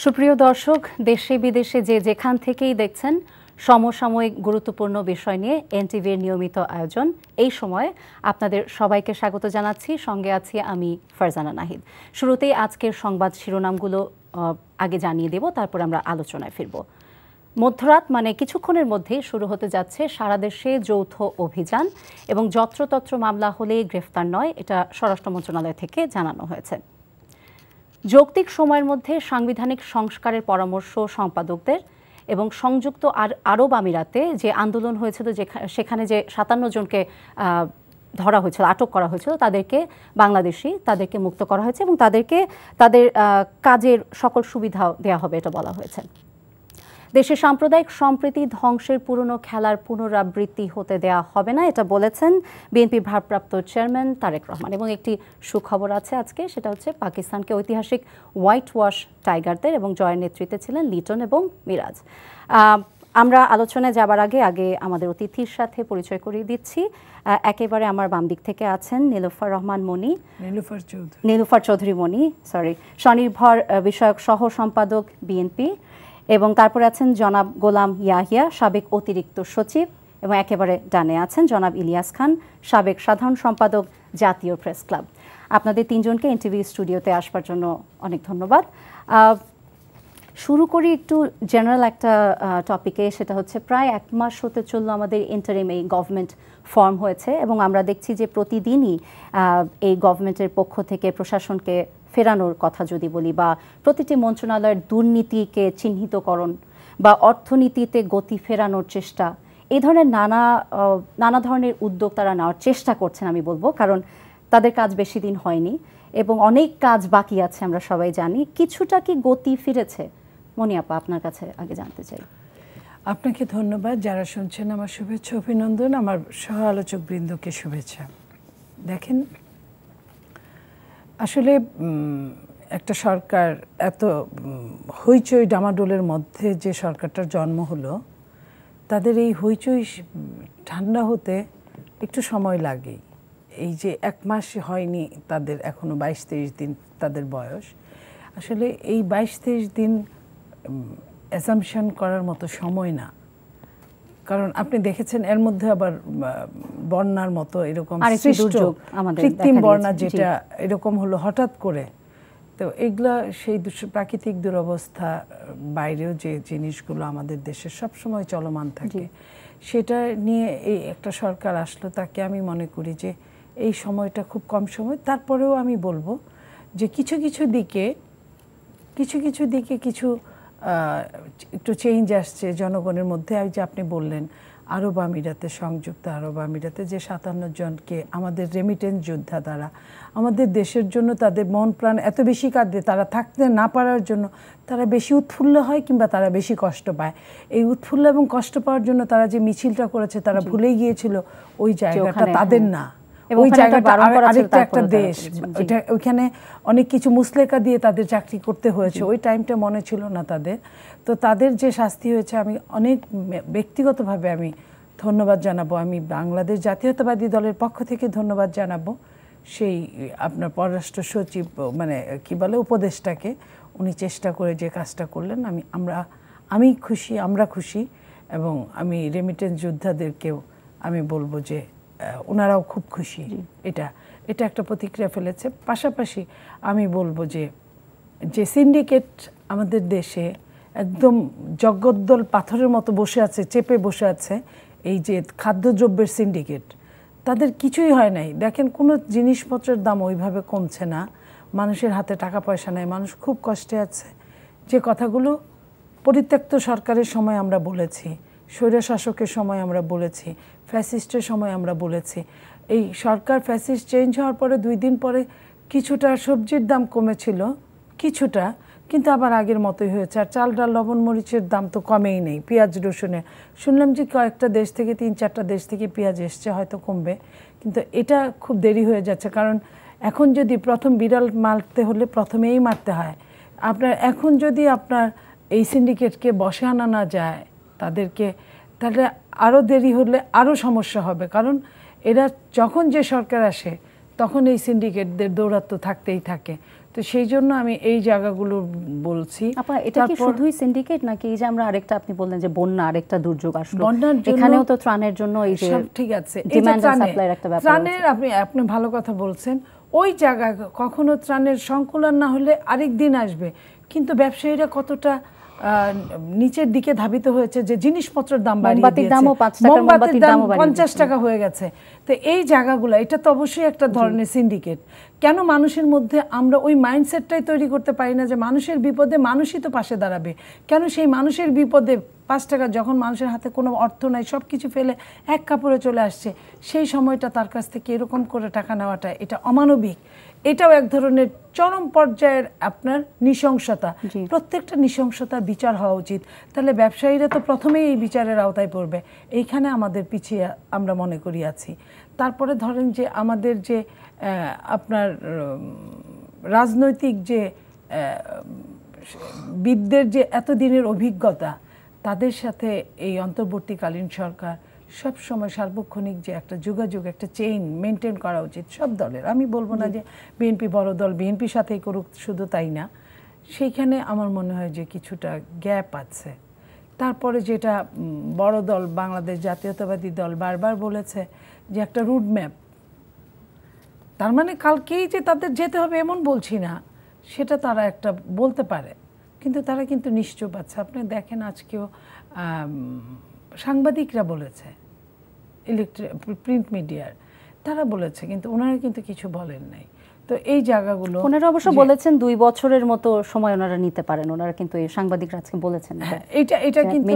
সুপ্রিয় দর্শক, দেশে বিদেশে যে যেখান থেকেই দেখছেন সমসাময়িক গুরুত্বপূর্ণ বিষয় নিয়ে এনটিভির নিয়মিত আয়োজন এই সময়ে আপনাদের সবাইকে স্বাগত জানাচ্ছি। সঙ্গে আছি আমি ফারজানা নাহিদ। শুরুতেই আজকের সংবাদ শিরোনামগুলো আগে জানিয়ে দেব, তারপর আমরা আলোচনায় ফিরব। মধ্যরাত মানে কিছুক্ষণের মধ্যেই শুরু হতে যাচ্ছে সারা দেশে যৌথ অভিযান এবং যত্রতত্র মামলা হলে গ্রেফতার নয়, এটা স্বরাষ্ট্র মন্ত্রণালয় থেকে জানানো হয়েছে। যৌক্তিক সময়ের মধ্যে সাংবিধানিক সংস্কারের পরামর্শ সম্পাদকদের এবং সংযুক্ত আরব আমিরাতে যে আন্দোলন হয়েছিল সেখানে যে 57 জনকে ধরা হয়েছিল, আটক করা হয়েছিল, তাদেরকে মুক্ত করা হয়েছে এবং তাদের কাজের সকল সুবিধাও দেওয়া হবে, এটা বলা হয়েছে। দেশে সাম্প্রদায়িক সম্প্রীতি ধ্বংসের পুরনো খেলার পুনরাবৃত্তি হতে দেওয়া হবে না, এটা বলেছেন বিএনপির ভারপ্রাপ্ত চেয়ারম্যান তারেক রহমান। এবং একটি সুখবর আছে আজকে, সেটা হচ্ছে পাকিস্তানকে ঐতিহাসিক হোয়াইট ওয়াশ টাইগারদের এবং জয়ের নেতৃত্বে ছিলেন লিটন এবং মিরাজ। আমরা আলোচনায় যাবার আগে আমাদের অতিথির সাথে পরিচয় করিয়ে দিচ্ছি। একেবারে আমার বাম দিক থেকে আছেন নীলুফার চৌধুরী মনি, স্বনির্ভর বিষয়ক সহ সম্পাদক বিএনপি। এবং তারপরে আছেন জনাব গোলাম ইয়াহিয়া, সাবেক অতিরিক্ত সচিব। এবং একেবারে ডানে আছেন জনাব ইলিয়াস খান, সাবেক সাধারণ সম্পাদক জাতীয় প্রেস ক্লাব। আপনাদের তিনজনকে এনটিভি স্টুডিওতে আসবার জন্য অনেক ধন্যবাদ। শুরু করি একটু জেনারেল একটা টপিকে, সেটা হচ্ছে প্রায় 1 মাস হতে চললো আমাদের ইন্টারিম এই গভর্নমেন্ট ফর্ম হয়েছে এবং আমরা দেখছি যে প্রতিদিনই এই গভর্নমেন্টের পক্ষ থেকে প্রশাসনকে ফেরানোর কথা যদি বলি, বা প্রতিটি মন্ত্রণালয়ের দুর্নীতিকে চিহ্নিতকরণ বা অর্থনীতিতে গতি ফেরানোর চেষ্টা, এই ধরনের নানা ধরনের উদ্যোগ তারা নেওয়ার চেষ্টা করছেন আমি বলবো, কারণ তাদের কাজ বেশি দিন হয়নি এবং অনেক কাজ বাকি আছে, আমরা সবাই জানি। কিছুটা কি গতি ফিরেছে? মনি আপা, আপনার কাছে আগে জানতে চাই। আপনাকে ধন্যবাদ। যারা শুনছেন আমার শুভেচ্ছা অভিনন্দন, আমার সহ আলোচক বৃন্দকে শুভেচ্ছা। দেখেন, আসলে একটা সরকার এত হইচই ডামাডোলের মধ্যে যে সরকারটার জন্ম হলো, তাদের এই হইচই ঠান্ডা হতে একটু সময় লাগে। এই যে 1 মাস হয়নি তাদের, এখনো 22-23 দিন তাদের বয়স। আসলে এই 22-23 দিন অ্যাসাম্পশন করার মতো সময় না, কারণ আপনি দেখেছেন এর মধ্যে আবার বন্যার মতো এরকম কৃত্রিম বন্যা, যেটা এরকম হলো হঠাৎ করে। তো এগুলা সেই প্রাকৃতিক দুরবস্থা বাইরেও যে জিনিসগুলো আমাদের দেশে সবসময় চলমান থাকে, সেটা নিয়ে এই একটা সরকার আসলো। তাকে আমি মনে করি যে এই সময়টা খুব কম সময়। তারপরেও আমি বলবো যে কিছু কিছু দিকে একটু চেঞ্জ আসছে জনগণের মধ্যে। এই যে আপনি বললেন আরব আমিরাতে, সংযুক্ত আরব আমিরাতে যে 57 জনকে আমাদের রেমিটেন্স যোদ্ধা, তারা আমাদের দেশের জন্য তাদের মন প্রাণ এত বেশি কাঁদে, তারা থাকতে না পারার জন্য তারা বেশি উৎফুল্ল হয় কিংবা তারা বেশি কষ্ট পায়। এই উৎফুল্ল এবং কষ্ট পাওয়ার জন্য তারা যে মিছিলটা করেছে, তারা ভুলেই গিয়েছিল ওই জায়গাটা তাদের না, ওই জায়গাটা আরেকটা একটা দেশ, ওইখানে অনেক কিছু মুসলেকা দিয়ে তাদের চাকরি করতে হয়েছে, ওই টাইমটা মনে ছিল না তাদের। তো তাদের যে শাস্তি হয়েছে, আমি অনেক ব্যক্তিগতভাবে আমি ধন্যবাদ জানাবো। আমি বাংলাদেশ জাতীয়তাবাদী দলের পক্ষ থেকে ধন্যবাদ জানাবো সেই আপনার পররাষ্ট্র সচিব, মানে কি বলে, উপদেষ্টাকে। উনি চেষ্টা করে যে কাজটা করলেন, আমি খুশি, আমরা খুশি। এবং আমি রেমিটেন্স যোদ্ধাদেরকেও আমি বলবো যে ওনারাও খুব খুশি। এটা একটা প্রতিক্রিয়া ফেলেছে। পাশাপাশি আমি বলবো যে সিন্ডিকেট আমাদের দেশে একদম জগদ্দল পাথরের মতো বসে আছে, চেপে বসে আছে, এই যে খাদ্যদ্রব্যের সিন্ডিকেট, তাদের কিছুই হয় নাই। দেখেন, কোনো জিনিসপত্রের দাম ওইভাবে কমছে না, মানুষের হাতে টাকা পয়সা নেই, মানুষ খুব কষ্টে আছে। যে কথাগুলো পরিত্যক্ত সরকারের সময় আমরা বলেছি, স্বৈরশাসকের সময় আমরা বলেছি, ফ্যাসিস্টের সময় আমরা বলেছি, এই সরকার ফ্যাসিস্ট চেঞ্জ হওয়ার পরে 2 দিন পরে কিছুটা সবজির দাম কমেছিল, কিছুটা, কিন্তু আবার আগের মতোই হয়েছে। আর চাল ডাল লবণ মরিচের দাম তো কমেই নেই। পেঁয়াজ রসুনে শুনলাম যে কয়েকটা দেশ থেকে, 3-4টা দেশ থেকে পেঁয়াজ এসছে, হয়তো কমবে, কিন্তু এটা খুব দেরি হয়ে যাচ্ছে। কারণ এখন যদি প্রথম বিড়াল মারতে হলে প্রথমেই মারতে হয়। এখন যদি আপনার এই সিন্ডিকেটকে বসে আনা না যায় তাদেরকে, তাহলে আরও দেরি হলে আরও সমস্যা হবে। কারণ এরা যখন যে সরকার আসে তখন এই সিন্ডিকেটদের দৌরাত্ম্য থাকতেই থাকে। তো সেই জন্য আমি এই জায়গাগুলো বলছি। আপা এটা কি শুধুই সিন্ডিকেট নাকি এই যে আমরা আরেকটা আপনি বললেন যে বন্যা আরেকটা দুর্যোগ আসলো, এখানেও তো ত্রাণের জন্য এই যে ঠিক আছে ডিমান্ড এন্ড সাপ্লাইয়ের একটা ব্যাপার, ত্রাণের আপনি ভালো কথা বলছেন। ওই জায়গায় কখনো ত্রাণের সংকুলন না হলে আরেক দিন আসবে, কিন্তু ব্যবসায়ীরা কতটা নিচের দিকে ধাবিত হয়েছে যে জিনিসপত্রের দাম বাড়িয়ে দিয়েছে, মোমবাতির দাম 50 টাকা হয়ে গেছে। তো এই জায়গাগুলো, এটা তো অবশ্যই একটা ধরনের সিন্ডিকেট। কেন মানুষের মধ্যে আমরা ওই মাইন্ডসেটটাই তৈরি করতে পারি না যে মানুষের বিপদে মানুষই তো পাশে দাঁড়াবে? কেন সেই মানুষের বিপদে 5 টাকা, যখন মানুষের হাতে কোনো অর্থ নাই, সব কিছু ফেলে এক কাপড়ে চলে আসছে, সেই সময়টা তার কাছ থেকে এরকম করে টাকা নেওয়াটা এটা অমানবিক। এটাও এক ধরনের চরম পর্যায়ের আপনার নৃশংসতা। প্রত্যেকটা নৃশংসতার বিচার হওয়া উচিত। তাহলে ব্যবসায়ীরা তো প্রথমেই এই বিচারের আওতায় পড়বে। এইখানে আমাদের পিছিয়ে আমরা মনে করি আছি। তারপরে ধরেন যে আমাদের যে আপনার রাজনৈতিক যে বিদদের যে এতদিনের অভিজ্ঞতা, তাদের সাথে এই অন্তর্বর্তীকালীন সরকার সব সময় সার্বক্ষণিক যে একটা যোগাযোগ, একটা চেইন মেনটেন করা উচিত সব দলের। আমি বলবো না যে বিএনপি বড় দল, বিএনপির সাথেই করুক, শুধু তাই না, সেইখানে আমার মনে হয় যে কিছুটা গ্যাপ আছে। তারপরে যেটা বড় দল বাংলাদেশ জাতীয়তাবাদী দল বারবার বলেছে যে একটা রুট ম্যাপ, তার মানে কালকেই যে তাদের যেতে হবে এমন বলছি না, সেটা তারা একটা বলতে পারে, কিন্তু তারা কিন্তু নিশ্চুপ আছে। আপনি দেখেন আজকেও সাংবাদিকরা বলেছে, প্রিন্ট মিডিয়ার তারা বলেছে, কিন্তু ওনারা কিন্তু কিছু বলেন নাই। তো এই জায়গাগুলো ওনারা অবশ্য বলেছেন 2 বছরের মতো সময় ওনারা নিতে পারেন, ওনারা কিন্তু এই সাংবাদিকরা আজকে বলেছেন এটা কিন্তু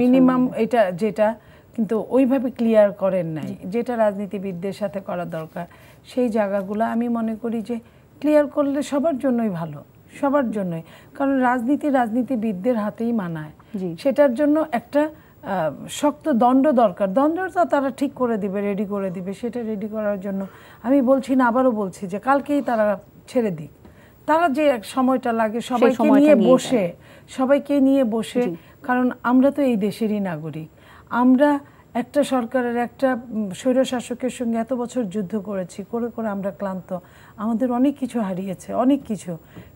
মিনিমাম এটা যেটা কিন্তু ওইভাবে ক্লিয়ার করেন নাই, যেটা রাজনীতিবিদদের সাথে করা দরকার। সেই জায়গাগুলো আমি মনে করি যে ক্লিয়ার করলে সবার জন্যই ভালো, সবার জন্যই। কারণ রাজনীতিবিদদের হাতেই মানায়। সেটার জন্য একটা শক্ত দণ্ড দরকার। দণ্ডটা তারা ঠিক করে দিবে, রেডি করে দিবে। সেটা রেডি করার জন্য আমি বলছি না, আবারও বলছি যে কালকেই তারা ছেড়ে দিক। তারা যে সময়টা লাগে সবাইকে নিয়ে বসে, কারণ আমরা তো এই দেশেরই নাগরিক। আমরা একটা সরকারের, একটা স্বৈরশাসকের সঙ্গে এত বছর যুদ্ধ করেছি, করে করে আমরা ক্লান্ত। আমাদের অনেক কিছু হারিয়েছে, অনেক কিছু।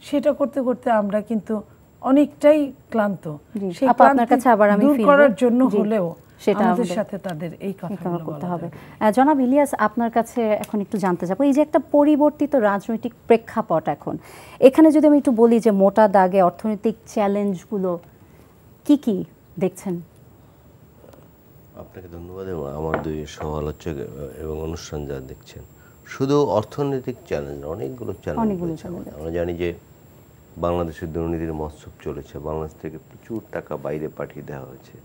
সেটা করতে করতে আমরা কিন্তু অনেকটাই ক্লান্ত। সেই ক্লান্তি দূর করার জন্য হলেও আমাদের সাথে তাদের এই কথাগুলো করতে হবে। জনাব ইলিয়াস, আপনার কাছে এখন একটু জানতে চাবো, এই যে একটা পরিবর্তিত রাজনৈতিক প্রেক্ষাপট এখন, এখানে যদি আমি একটু বলি যে মোটা দাগে অর্থনৈতিক চ্যালেঞ্জগুলো কি কি দেখছেন? আপনাকে ধন্যবাদ এবং আমার 2 সমালোচক এবং অনুষ্ঠান যা দেখছেন। শুধু অর্থনৈতিক চ্যালেঞ্জ, অনেকগুলো চ্যালেঞ্জ। আমরা জানি যে বাংলাদেশের দুর্নীতির মহোৎসব চলেছে, বাংলাদেশ থেকে প্রচুর টাকা বাইরে পাঠিয়ে দেওয়া হয়েছে।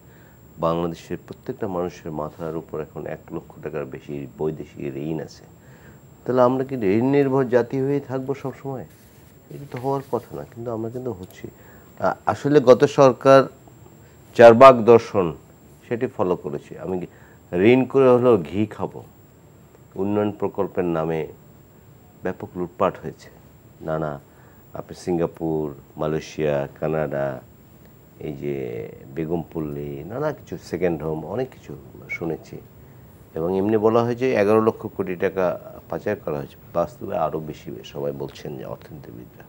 বাংলাদেশের প্রত্যেকটা মানুষের মাথার উপর এখন 1 লক্ষ টাকার বেশি বৈদেশিক ঋণ আছে। তাহলে আমরা কি ঋণ নির্ভর জাতি হয়ে থাকবো সবসময়? এটা তো হওয়ার কথা না, কিন্তু আমরা কিন্তু হচ্ছি। আসলে গত সরকার 4 ভাগ দর্শন সেটি ফলো করেছে। আমি ঋণ করে হলেও ঘি খাবো, উন্নয়ন প্রকল্পের নামে ব্যাপক লুটপাট হয়েছে। নানা আপনি সিঙ্গাপুর, মালয়েশিয়া, কানাডা, এই যে বেগমপল্লী, নানা কিছু, সেকেন্ড হোম, অনেক কিছু শুনেছি। এবং এমনি বলা হয় যে 11 লক্ষ কোটি টাকা পাচার করা হয়েছে, বাস্তবে আরও বেশি সবাই বলছেন যে অর্থনীতিবিদরা।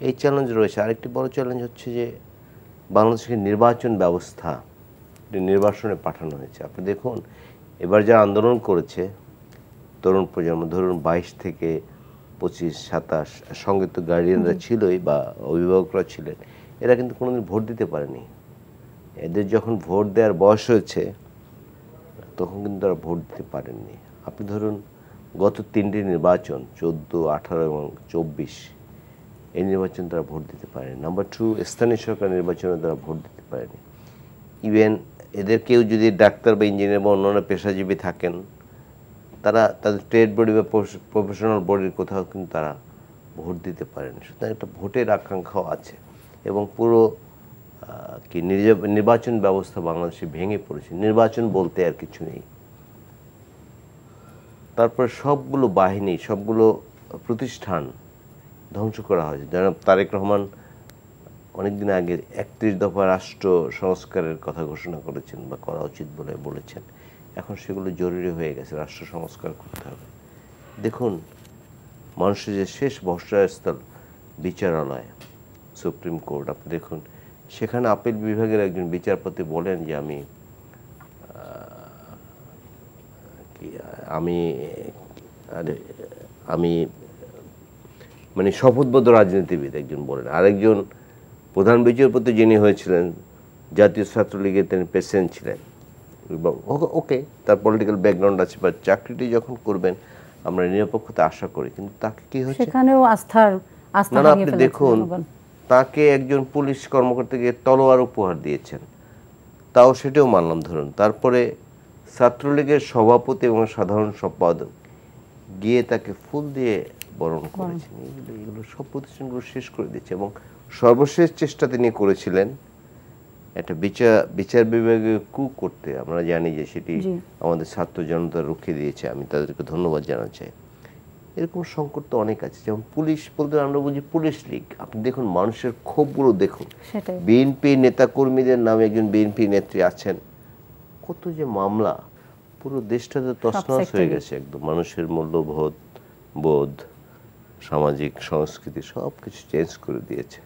এই চ্যালেঞ্জ রয়েছে। আরেকটি বড় চ্যালেঞ্জ হচ্ছে যে বাংলাদেশের নির্বাচন ব্যবস্থা, নির্বাচনে পাঠানো হয়েছে। আপনি দেখুন এবার যারা আন্দোলন করেছে তরুণ প্রজন্ম, ধরুন 22 থেকে 25, 27, সঙ্গে তো গার্ডিয়ানরা ছিলই বা অভিভাবকরা ছিলেন, এরা কিন্তু কোনোদিন ভোট দিতে পারেনি। এদের যখন ভোট দেওয়ার বয়স হয়েছে তখন কিন্তু তারা ভোট দিতে পারেননি। আপনি ধরুন গত 3টি নির্বাচন 14, 18 এবং 24, এই নির্বাচন তারা ভোট দিতে পারেনি। নাম্বার 2, স্থানীয় সরকার নির্বাচনে তারা ভোট দিতে পারেনি। ইভেন এদের কেউ যদি ডাক্তার বা ইঞ্জিনিয়ার বা অন্যান্য পেশাজীবী থাকেন, তারা তাদের ট্রেড বডি বা প্রফেশনাল বডির কোথাও কিন্তু তারা ভোট দিতে পারেনি। সুতরাং একটা ভোটের আকাঙ্ক্ষাও আছে এবং পুরো নির্বাচন ব্যবস্থা বাংলাদেশে ভেঙে পড়েছে। নির্বাচন বলতে আর কিছু নেই। তারপর সবগুলো বাহিনী, সবগুলো প্রতিষ্ঠান ধ্বংস করা হয়েছে। জনাব তারেক রহমান অনেকদিন আগে 31 দফা রাষ্ট্র সংস্কারের কথা ঘোষণা করেছেন বা করা উচিত বলে বলেছেন। এখন সেগুলো জরুরি হয়ে গেছে, রাষ্ট্র সংস্কার করতে হবে। দেখুন মানুষের যে শেষ ভরসাস্থল বিচারালয়, সুপ্রিম কোর্ট, আপনি দেখুন সেখানে আপিল বিভাগের একজন বিচারপতি বলেন যে আমি মানে শপথবদ্ধ রাজনীতিবিদ একজন বলেন। আরেকজন প্রধান বিচারপতি যিনি হয়েছিলেন জাতীয় ছাত্রলীগের তিনি প্রেসিডেন্ট ছিলেন, ওকে তার পলিটিক্যাল ব্যাকগ্রাউন্ড আছে, বা চাকরিটি যখন করবেন আমরা নিরপেক্ষতা আশা করি, কিন্তু তাকে কি হচ্ছে সেখানেও আস্থা না, আপনি দেখুন তাকে একজন পুলিশ কর্মকর্তাকে তলোয়ার উপহার দিয়েছেন, তাও সেটাও মানলাম ধরুন। তারপরে ছাত্রলীগের সভাপতি এবং সাধারণ সম্পাদক গিয়ে তাকে ফুল দিয়ে বরণ করেছেন। এগুলো সব প্রতিষ্ঠানগুলো শেষ করে দিচ্ছে, এবং সর্বশেষ চেষ্টা তিনি করেছিলেন একটা বিচার বিভাগে কু করতে। আমরা জানি যে সেটি আমাদের ছাত্র জনতা রুখে দিয়েছে, আমি তাদেরকে ধন্যবাদ জানাতে চাই। এরকম সংকট তো অনেক আছে, যেমন পুলিশ বলতে আমরা বুঝি পুলিশ লীগ। আপনি দেখুন মানুষের ক্ষোভগুলো দেখুন, বিএনপি নেতা কর্মীদের নামে একজন বিএনপি নেত্রী আছেন, কত যে মামলা, পুরো দেশটাতে তছনছ হয়ে গেছে একদম। মানুষের মূল্যবোধ, সামাজিক সংস্কৃতি সব কিছু চেঞ্জ করে দিয়েছে।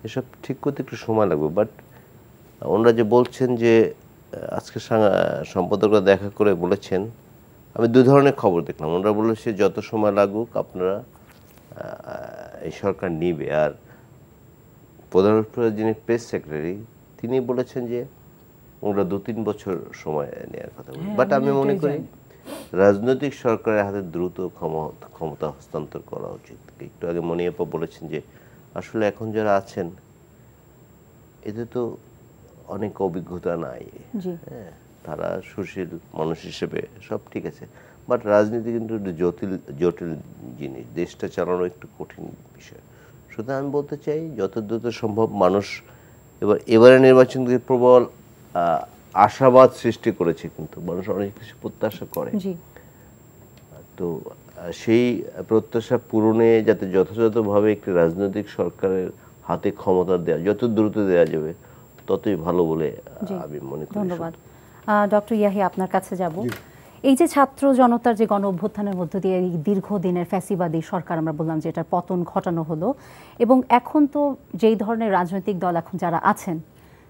এসব ঠিক করতে একটু সময় লাগবে। বাট ওনারা যে বলছেন যে আজকে সম্পাদকরা দেখা করে বলেছেন, আমি দু ধরনের খবর দেখলাম। ওনারা বলেছে যত সময় লাগুক আপনারা এই সরকার নিবে, আর প্রধানমন্ত্রী যিনি প্রেস সেক্রেটারি তিনি বলেছেন যে ওনারা 2-3 বছর সময় নেওয়ার কথা বলেন। বাট আমি মনে করি রাজনৈতিক সরকারের হাতে দ্রুত ক্ষমতা হস্তান্তর করা উচিত। একটু আগে মনিয়াপা বলেছেন যে আসলে এখন যারা আছেন এতে তো অনেক অভিজ্ঞতা নাই, হ্যাঁ, তারা সুশীল মানুষ হিসেবে সব ঠিক আছে, বাট রাজনীতি কিন্তু একটু জটিল জিনিস, দেশটা চালানো একটু কঠিন বিষয়। সুতরাং আমি বলতে চাই যত দ্রুত সম্ভব মানুষ এবারে নির্বাচন থেকে প্রবল আশাবাদ সৃষ্টি করেছে, কিন্তু মানুষ অনেক কিছু প্রত্যাশা করে। তো সেই প্রত্যাশা পূরণে যাতে যথাযথভাবে একটি রাজনৈতিক সরকারের হাতে ক্ষমতা দেওয়া যত দ্রুত দেওয়া যাবে ততই ভালো বলে আমি মনে করি। ধন্যবাদ। ডক্টর ইয়াহিয়া, আপনার কাছে যাব। এই যে ছাত্র জনতার যে গণ অভ্যুত্থানের মধ্য দিয়ে এই দীর্ঘদিনের ফ্যাসিবাদী সরকার আমরা বললাম যে এটার পতন ঘটানো হলো, এবং এখন তো যেই ধরনের রাজনৈতিক দল এখন যারা আছেন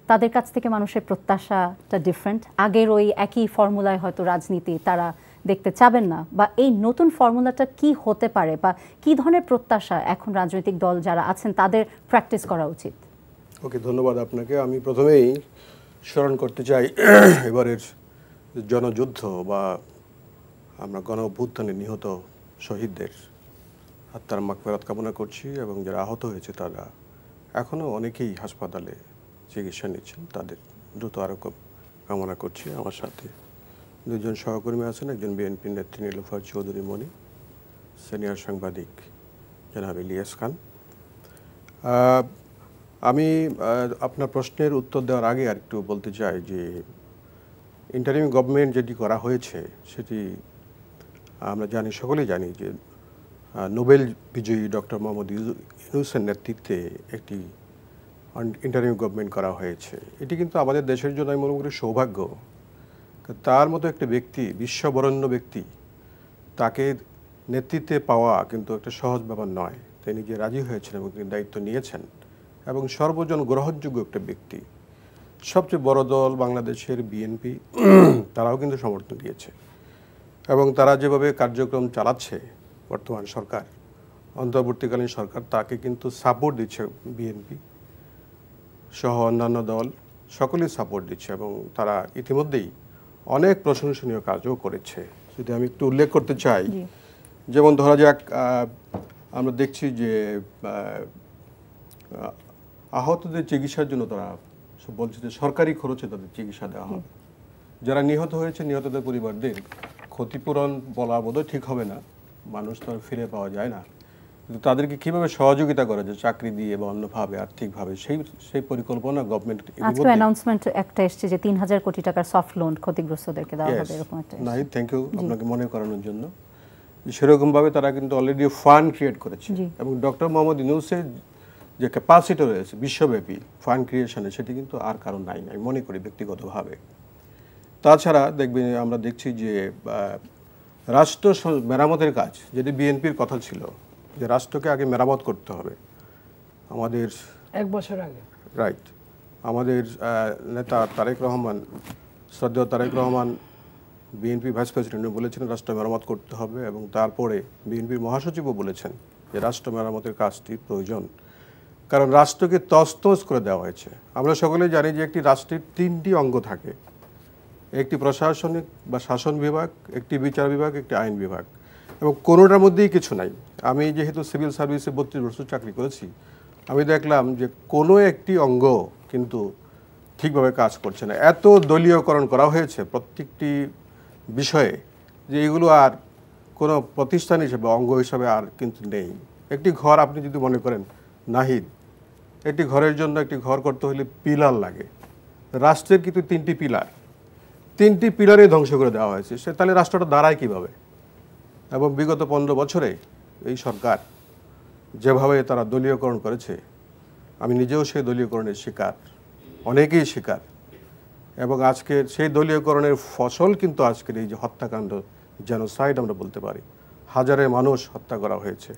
তাদের কাছ থেকে মানুষের প্রত্যাশাটা ডিফারেন্ট। আগের ওই একই ফর্মুলায় হয়তো রাজনীতি তারা দেখতে চাবেন না, বা এই নতুন ফর্মুলাটা কি হতে পারে, বা কি ধরনের প্রত্যাশা এখন রাজনৈতিক দল যারা আছেন তাদের প্র্যাকটিস করা উচিত? ওকে, ধন্যবাদ আপনাকে। আমি প্রথমেই স্মরণ করতে চাই এবারের জনযুদ্ধ বা আমরা গণ অভ্যুত্থানে নিহত শহীদদের আত্মার মাগফিরাত কামনা করছি, এবং যারা আহত হয়েছে তারা এখনও অনেকেই হাসপাতালে চিকিৎসা নিচ্ছেন, তাদের দ্রুত আরোগ্য কামনা করছি। আমার সাথে দুজন সহকর্মী আছেন, একজন বিএনপি নেত্রী নীলুফার চৌধুরী মনি, সিনিয়র সাংবাদিক জনাব ইলিয়াস খান। আমি আপনার প্রশ্নের উত্তর দেওয়ার আগে আর একটু বলতে চাই যে ইন্টারিম গভর্নমেন্ট যেটি করা হয়েছে সেটি আমরা জানি, সকলেই জানি যে নোবেল বিজয়ী ডক্টর মোহাম্মদ ইউনূসের নেতৃত্বে একটি ইন্টারিম গভর্নমেন্ট করা হয়েছে। এটি কিন্তু আমাদের দেশের জন্য আমি মনে করি সৌভাগ্য। তার মতো একটা ব্যক্তি, বিশ্ববরেণ্য ব্যক্তি, তাকে নেতৃত্বে পাওয়া কিন্তু একটা সহজ ব্যাপার নয়। তিনি যে রাজি হয়েছেন এবং তিনি দায়িত্ব নিয়েছেন, এবং সর্বজন গ্রহণযোগ্য একটা ব্যক্তি। সবচেয়ে বড় দল বাংলাদেশের বিএনপি, তারাও কিন্তু সমর্থন দিয়েছে, এবং তারা যেভাবে কার্যক্রম চালাচ্ছে বর্তমান সরকার, অন্তর্বর্তীকালীন সরকার, তাকে কিন্তু সাপোর্ট দিচ্ছে বিএনপি সহ অন্যান্য দল, সকলেই সাপোর্ট দিচ্ছে, এবং তারা ইতিমধ্যেই অনেক প্রশংসনীয় কাজও করেছে। যদি আমি একটু উল্লেখ করতে চাই, যেমন ধরা যাক আমরা দেখছি যে আহতদের চিকিৎসার জন্য তারা বলছে যে সরকারি খরচে তাদের চিকিৎসা দেওয়া হবে। যারা নিহত হয়েছে, নিহতদের পরিবারদের ক্ষতিপূরণ বলা বোধহয় ঠিক হবে না, মানুষ তো আর ফিরে পাওয়া যায় না, কিন্তু তাদেরকে কীভাবে সহযোগিতা করা যায় চাকরি দিয়ে বা অন্যভাবে আর্থিকভাবে, সেই পরিকল্পনা গভর্নমেন্ট আজকে অ্যানাউন্সমেন্ট একটা এসেছে যে 3000 কোটি টাকার সফট লোন ক্ষতিগ্রস্তদেরকে দেওয়া হবে, এরকম একটা। নাই, থ্যাংক ইউ আপনাকে মনে করানোর জন্য। সেরকমভাবে তারা কিন্তু অলরেডি ফান্ড ক্রিয়েট করেছে, এবং ডক্টর মোহাম্মদ ইউনূসের যে ক্যাপাসিটি রয়েছে বিশ্বব্যাপী ফান্ড ক্রিয়েশনে, সেটি কিন্তু আর কারণ নাই, আমি মনে করি ব্যক্তিগতভাবে। তাছাড়া দেখবেন আমরা দেখছি যে রাষ্ট্র মেরামতের কাজ, যেটি বিএনপির কথা ছিল যে রাষ্ট্রকে আগে মেরামত করতে হবে, আমাদের 1 বছর আগে, রাইট, আমাদের নেতা তারেক রহমান, শ্রদ্ধেয় Tarique Rahman BNP vice president বলেছেন রাষ্ট্র মেরামত করতে হবে, এবং তারপরে বিএনপির মহাসচিবও বলেছেন যে রাষ্ট্র মেরামতের কাজটি প্রয়োজন, কারণ রাষ্ট্রকে তছনছ করে দেওয়া হয়েছে। আমরা সকলে জানি যে একটি রাষ্ট্রের 3টি অঙ্গ থাকে, একটি প্রশাসনিক বা শাসন বিভাগ, একটি বিচার বিভাগ, একটি আইন বিভাগ, এবং কোনোটার মধ্যেই কিছু নাই। আমি যেহেতু সিভিল সার্ভিসে 32 বছর চাকরি করেছি, আমি দেখলাম যে কোনো একটি অঙ্গ কিন্তু ঠিকভাবে কাজ করছে না। এত দলীয়করণ করা হয়েছে প্রত্যেকটি বিষয়ে যে এগুলো আর কোনো প্রতিষ্ঠান হিসেবে অঙ্গ হিসাবে আর কিন্তু নেই। একটি ঘর আপনি যদি মনে করেন নাহিদ, একটি ঘরের জন্য একটি ঘর করতে হলে পিলার লাগে। রাষ্ট্রের কিন্তু 3টি পিলার, 3টি পিলারে ধ্বংস করে দেওয়া হয়েছে। সে তাহলে রাষ্ট্রটা দাঁড়ায় কিভাবে? এবং বিগত 15 বছরে এই সরকার যেভাবে তারা দলীয়করণ করেছে, আমি নিজেও সেই দলীয়করণের শিকার, অনেকেই শিকার, এবং আজকের সেই দলীয়করণের ফসল কিন্তু আজকের এই যে হত্যাকাণ্ড, জেনোসাইড আমরা বলতে পারি, হাজারে মানুষ হত্যা করা হয়েছে,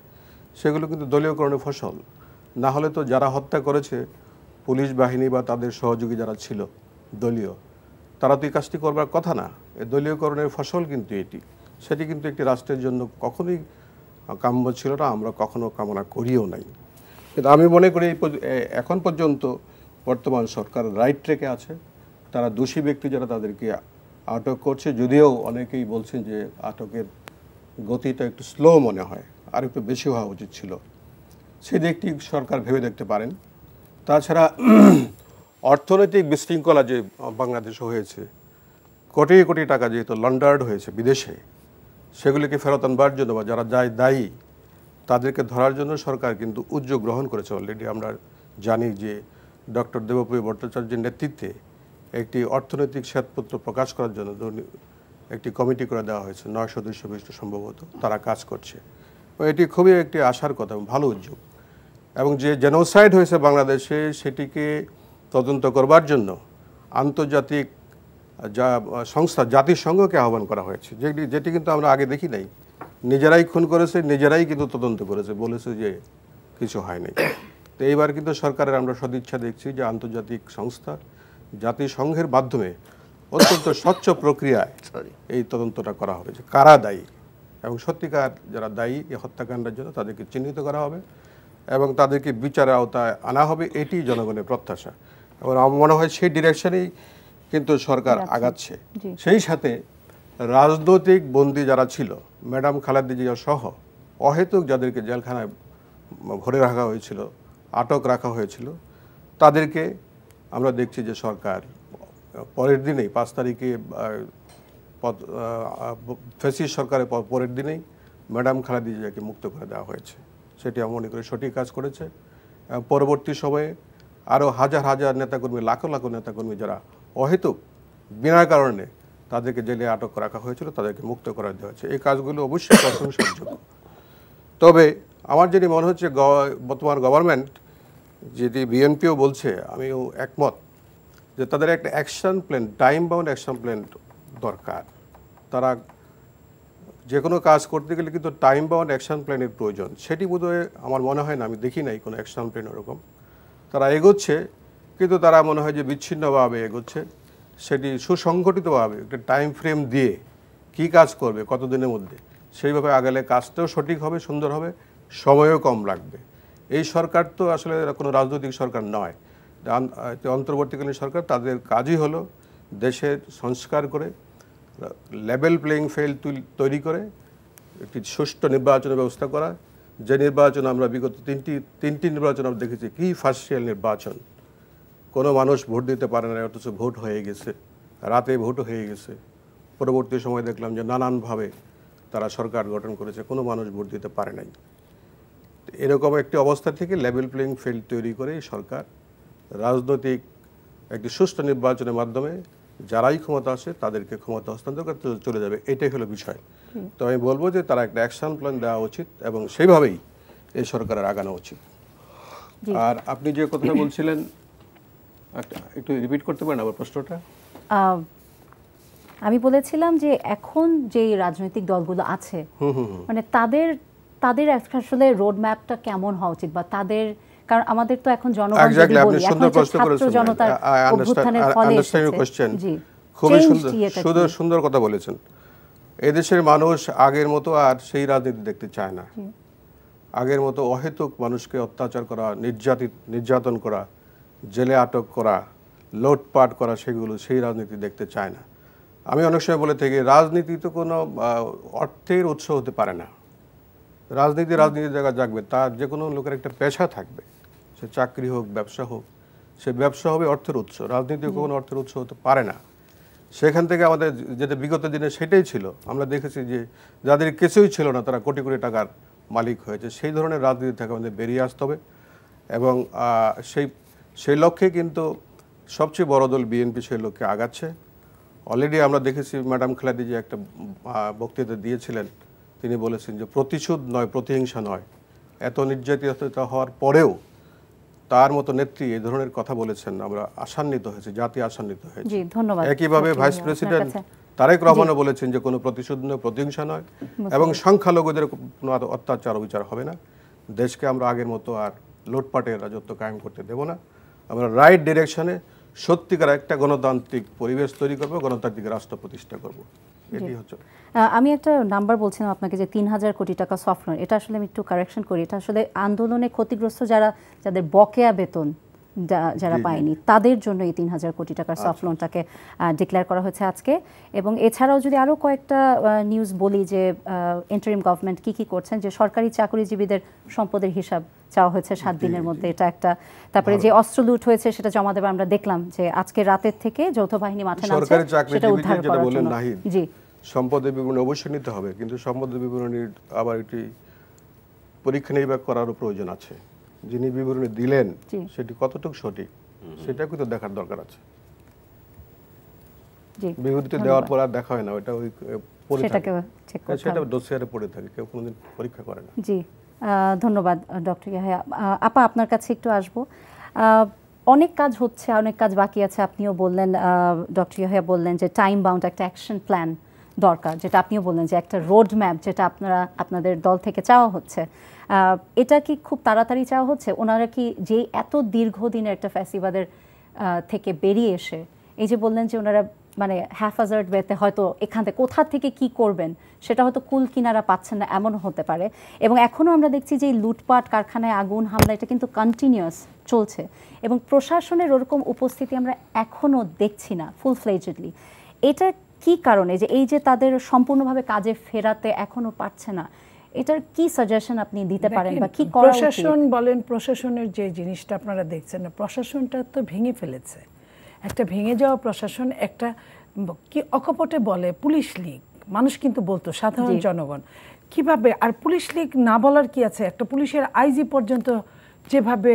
সেগুলো কিন্তু দলীয়করণের ফসল। না হলে তো যারা হত্যা করেছে পুলিশ বাহিনী বা তাদের সহযোগী যারা ছিল দলীয়, তারা তো এই কাজটি করবার কথা না। এই দলীয়করণের ফসল কিন্তু এটি, সেটি কিন্তু একটি রাষ্ট্রের জন্য কখনোই কাম্য ছিল না, আমরা কখনো কামনা করিও নাই। কিন্তু আমি মনে করি এখন পর্যন্ত বর্তমান সরকার রাইট ট্র্যাকে আছে। তারা দোষী ব্যক্তি যারা তাদেরকে আটক করছে, যদিও অনেকেই বলছেন যে আটকের গতিটা একটু স্লো মনে হয়, আর একটু বেশি হওয়া উচিত ছিল। সেই দিকটি সরকার ভেবে দেখতে পারেন। তাছাড়া অর্থনৈতিক বিশৃঙ্খলা যে বাংলাদেশে হয়েছে, কোটি কোটি টাকা যেহেতু লন্ডার্ড হয়েছে বিদেশে, সেগুলিকে ফেরত আনবার জন্য বা যারা দায়ী তাদেরকে ধরার জন্য সরকার কিন্তু উদ্যোগ গ্রহণ করেছে অলরেডি। আমরা জানি যে ডক্টর দেবপ্রিয় ভট্টাচার্যের নেতৃত্বে একটি অর্থনৈতিক শ্বেতপত্র প্রকাশ করার জন্য একটি কমিটি করে দেওয়া হয়েছে, 9 সদস্য বিশিষ্ট সম্ভবত, তারা কাজ করছে। এটি খুবই একটি আশার কথা এবং ভালো উদ্যোগ। এবং যে জেনোসাইড হয়েছে বাংলাদেশে, সেটিকে তদন্ত করবার জন্য আন্তর্জাতিক যা সংস্থা, জাতিসংঘকে আহ্বান করা হয়েছে, যেটি কিন্তু আমরা আগে দেখি নাই। নিজেরাই খুন করেছে, নিজেরাই কিন্তু তদন্ত করেছে, বলেছে যে কিছু হয়নি। তো এইবার কিন্তু সরকারের আমরা সদিচ্ছা দেখছি যে আন্তর্জাতিক সংস্থা, জাতিসংঘের মাধ্যমে অত্যন্ত স্বচ্ছ প্রক্রিয়ায় এই তদন্তটা করা হবে, যে কারা দায়ী, এবং সত্যিকার যারা দায়ী এই হত্যাকাণ্ডের জন্য তাদেরকে চিহ্নিত করা হবে এবং তাদেরকে বিচারের আওতায় আনা হবে। এটি জনগণের প্রত্যাশা, এবং আমার মনে হয় সেই ডিরেকশনেই কিন্তু সরকার আগাচ্ছে। সেই সাথে রাজনৈতিক বন্দী যারা ছিল, ম্যাডাম খালেদা জিয়া সহ অহেতুক যাদেরকে জেলখানায় ভরে রাখা হয়েছিল, আটক রাখা হয়েছিল, তাদেরকে আমরা দেখছি যে সরকার পরের দিনেই 5 তারিখে ফ্যাসিস্ট সরকারের পরের দিনেই ম্যাডাম খালেদা জিয়াকে মুক্ত করে দেওয়া হয়েছে। সেটি আমি মনে করি সঠিক কাজ করেছে। পরবর্তী সময়ে আরও হাজার হাজার নেতাকর্মী, লাখো লাখো নেতাকর্মী যারা অহেতুক বিনা কারণে তাদেরকে জেলে আটক রাখা হয়েছিল, তাদেরকে মুক্ত করে দেওয়া হয়েছে। এই কাজগুলো অবশ্যই প্রশংসার যোগ্য। তবে আমার যেটি মনে হচ্ছে, বর্তমান গভর্নমেন্ট যেটি বিএনপিও বলছে, আমিও একমত, যে তাদের একটা action plan, time bound action plan দরকার। তারা যে কোনো কাজ করতে গেলে কিন্তু টাইম বাউন্ড অ্যাকশন প্ল্যানের প্রয়োজন। সেটি বোধহয় আমার মনে হয় না, আমি দেখি নাই কোনো অ্যাকশন প্ল্যান ওরকম। তারা এগোচ্ছে, কিন্তু তারা মনে হয় যে বিচ্ছিন্নভাবে এগোচ্ছে। সেটি সুসংগঠিতভাবে একটা টাইম ফ্রেম দিয়ে কী কাজ করবে, কতদিনের মধ্যে, সেইভাবে আগালে কাজটাও সঠিক হবে, সুন্দর হবে, সময়ও কম লাগবে। এই সরকার তো আসলে কোনো রাজনৈতিক সরকার নয়, অন্তর্বর্তীকালীন সরকার। তাদের কাজই হলো দেশের সংস্কার করে, লেভেল প্লেইং ফিল্ড তৈরি করে একটি সুষ্ঠু নির্বাচনের ব্যবস্থা করা। যে নির্বাচন আমরা বিগত তিনটি নির্বাচন আমরা দেখেছি, কি ফার্স্টিয়াল নির্বাচন, কোনো মানুষ ভোট দিতে পারে না, অথচ ভোট হয়ে গেছে, রাতে ভোট হয়ে গেছে। পরবর্তী সময় দেখলাম যে নানানভাবে তারা সরকার গঠন করেছে, কোনো মানুষ ভোট দিতে পারে নাই। এরকম একটি অবস্থা থেকে লেভেল প্লেইং ফিল্ড তৈরি করে সরকার রাজনৈতিক একটি সুষ্ঠু নির্বাচনের মাধ্যমে যারাই ক্ষমতা আসে তাদেরকে ক্ষমতা হস্তান্তর করতে চলে যাবে, এটাই হলো বিষয়। তো আমি বলবো যে তারা একটা অ্যাকশন প্ল্যান দেওয়া উচিত এবং সেইভাবেই এই সরকারের আগানো উচিত। আর আপনি যে কথাটা বলছিলেন, একটু রিপিট করতে পারেন আবার প্রশ্নটা? আমি বলেছিলাম যে এখন যে রাজনৈতিক দলগুলো আছে, মানে তাদের আসলে রোড ম্যাপটা কেমন হওয়া উচিত, বা তাদের কারণ আমাদের তো এখন জনগণ যদি এক্স্যাক্টলি আপনি বলি, সুন্দর এখন প্রশ্ন ছাত্র করেছেন জনতার অভ্যুত্থানের ফলে আন্ডারস্ট্যান্ড ইউর কোশ্চেন খুবই সুন্দর সুন্দর কথা বলেছেন। এদেশের মানুষ আগের মতো আর সেই রাজনীতি দেখতে চায় না। আগের মতো অহেতুক মানুষকে অত্যাচার করা, নির্যাতন করা, জেলে আটক করা, লোটপাট করা, সেগুলো সেই রাজনীতি দেখতে চায় না। আমি অনেক সময় বলে থাকি রাজনীতি তো কোনো অর্থের উৎস হতে পারে না। রাজনীতি জায়গা জাগবে, তার যে কোনো লোকের একটা পেশা থাকবে, সে চাকরি হোক, ব্যবসা হোক, সে ব্যবসা হবে অর্থের উৎস। রাজনীতি কোনো অর্থের উৎস হতে পারে না। সেখান থেকে আমাদের যেটা বিগত দিনে সেটাই ছিল। আমরা দেখেছি যে যাদের কিছুই ছিল না তারা কোটি কোটি টাকার মালিক হয়েছে। সেই ধরনের রাজনীতি থেকে আমাদের বেরিয়ে আসতে হবে এবং সেই লক্ষ্যে কিন্তু সবচেয়ে বড় দল বিএনপি সেই লক্ষ্যে আগাচ্ছে। অলরেডি আমরা দেখেছি ম্যাডাম খালেদা জিয়া একটা বক্তৃতা দিয়েছিলেন, তিনি বলেছেন যে প্রতিশোধ নয়, প্রতিহিংসা নয়। এত নির্যাতিত হওয়ার পরেও তার মতো নেত্রী এই ধরনের কথা বলেছেন, আমরা আশান্বিত হয়েছে, জাতি আশান্বিত হয়েছে। জি, ধন্যবাদ। একইভাবে ভাইস প্রেসিডেন্ট তারেক রহমানও বলেছেন যে কোনো প্রতিশোধ নয়, প্রতিহিংসা নয় এবং সংখ্যালঘুদের কোনো অত্যাচার অবিচার হবে না। দেশকে আমরা আগের মতো আর লুটপাটের রাজত্ব কায়েম করতে দেব না। আমরা রাইট ডিরেকশনে সত্যিকার একটা গণতান্ত্রিক পরিবেশ তৈরি করব, গণতান্ত্রিক রাষ্ট্র প্রতিষ্ঠা করব। এটি হচ্ছে। আমি একটা নাম্বার বলছিলাম আপনাকে যে ৩,০০০ কোটি টাকা সফট লোন, এটা আসলে আমি একটু কারেকশন করি, এটা আসলে আন্দোলনে ক্ষতিগ্রস্ত যাদের বকেয়া বেতন যারা পায়নি তাদের জন্য এই ৩,০০০ কোটি টাকার সফট লোনটাকে ডিক্লেয়ার করা হয়েছে আজকে। এবং এছাড়াও যদি আরও কয়েকটা নিউজ বলি যে ইন্টারিম গভর্নমেন্ট কি করছেন, যে সরকারি চাকরিজীবীদের সম্পদের হিসাব চাওয়া হয়েছে ৭ দিনের মধ্যে, এটা একটা। তারপরে যে অস্ত্র লুট হয়েছে সেটা জমা দেবে, আমরা দেখলাম যে আজকে রাতের থেকে যৌথ বাহিনী মাঠে নামছে সেটা উদ্ধার করার জন্য। জি, সম্পদের বিবরণী অবশ্যই নিতে হবে, কিন্তু সম্পদের বিবরণীর আবার এটি পরীক্ষা নিরীক্ষা করারও প্রয়োজন আছে। যিনি বিবরণী দিলেন সেটি কতটুকু সঠিক সেটা কিন্তু দেখার দরকার আছে। বিবৃতি দেওয়ার পর আর দেখা হয় না, ওটা ওই সেটা ডোসিয়ারে পড়ে থাকে, কেউ কোনোদিন পরীক্ষা করে না। জি, ধন্যবাদ ডক্টর ইয়াহিয়া। আপা, আপনার কাছে একটু আসবো। অনেক কাজ হচ্ছে, অনেক কাজ বাকি আছে। আপনিও বললেন, ডক্টর ইয়াহিয়া বললেন যে টাইম বাউন্ড একটা অ্যাকশন প্ল্যান দরকার, যেটা আপনিও বললেন যে একটা রোড ম্যাপ যেটা আপনাদের দল থেকে চাওয়া হচ্ছে। এটা কি খুব তাড়াতাড়ি চাওয়া হচ্ছে? ওনারা কি যে এত দীর্ঘদিনের একটা ফ্যাসিবাদের থেকে বেরিয়ে এসে এই যে বললেন যে ওনারা মানে হ্যাফাজার্ড ওয়েতে হয়তো এখান থেকে কোথা থেকে কি করবেন সেটা হয়তো কুল কিনারা পাচ্ছেন না, এমন হতে পারে। এবং এখনও আমরা দেখছি যে লুটপাট, কারখানায় আগুন, হামলা, এটা কিন্তু কন্টিনিউয়াস চলছে এবং প্রশাসনের ওরকম উপস্থিতি আমরা এখনও দেখছি না ফুল ফ্লেজেডলি। এটা কি কারণে যে এই যে তাদের সম্পূর্ণভাবে কাজে ফেরাতে এখনও পারছে না, এটার কি সাজেশন আপনি দিতে পারেন বা কি করা উচিত? প্রশাসন বলেন, প্রশাসনের যে জিনিসটা আপনারা দেখছেন না, প্রশাসনটা তো ভেঙে ফেলেছে। একটা ভেঙে যাওয়া প্রশাসন, একটা কি অকপটে বলে পুলিশ লীগ, মানুষ কিন্তু বলতো সাধারণ জনগণ কিভাবে, আর পুলিশ লীগ না বলার কি আছে? একটা পুলিশের আইজি পর্যন্ত যেভাবে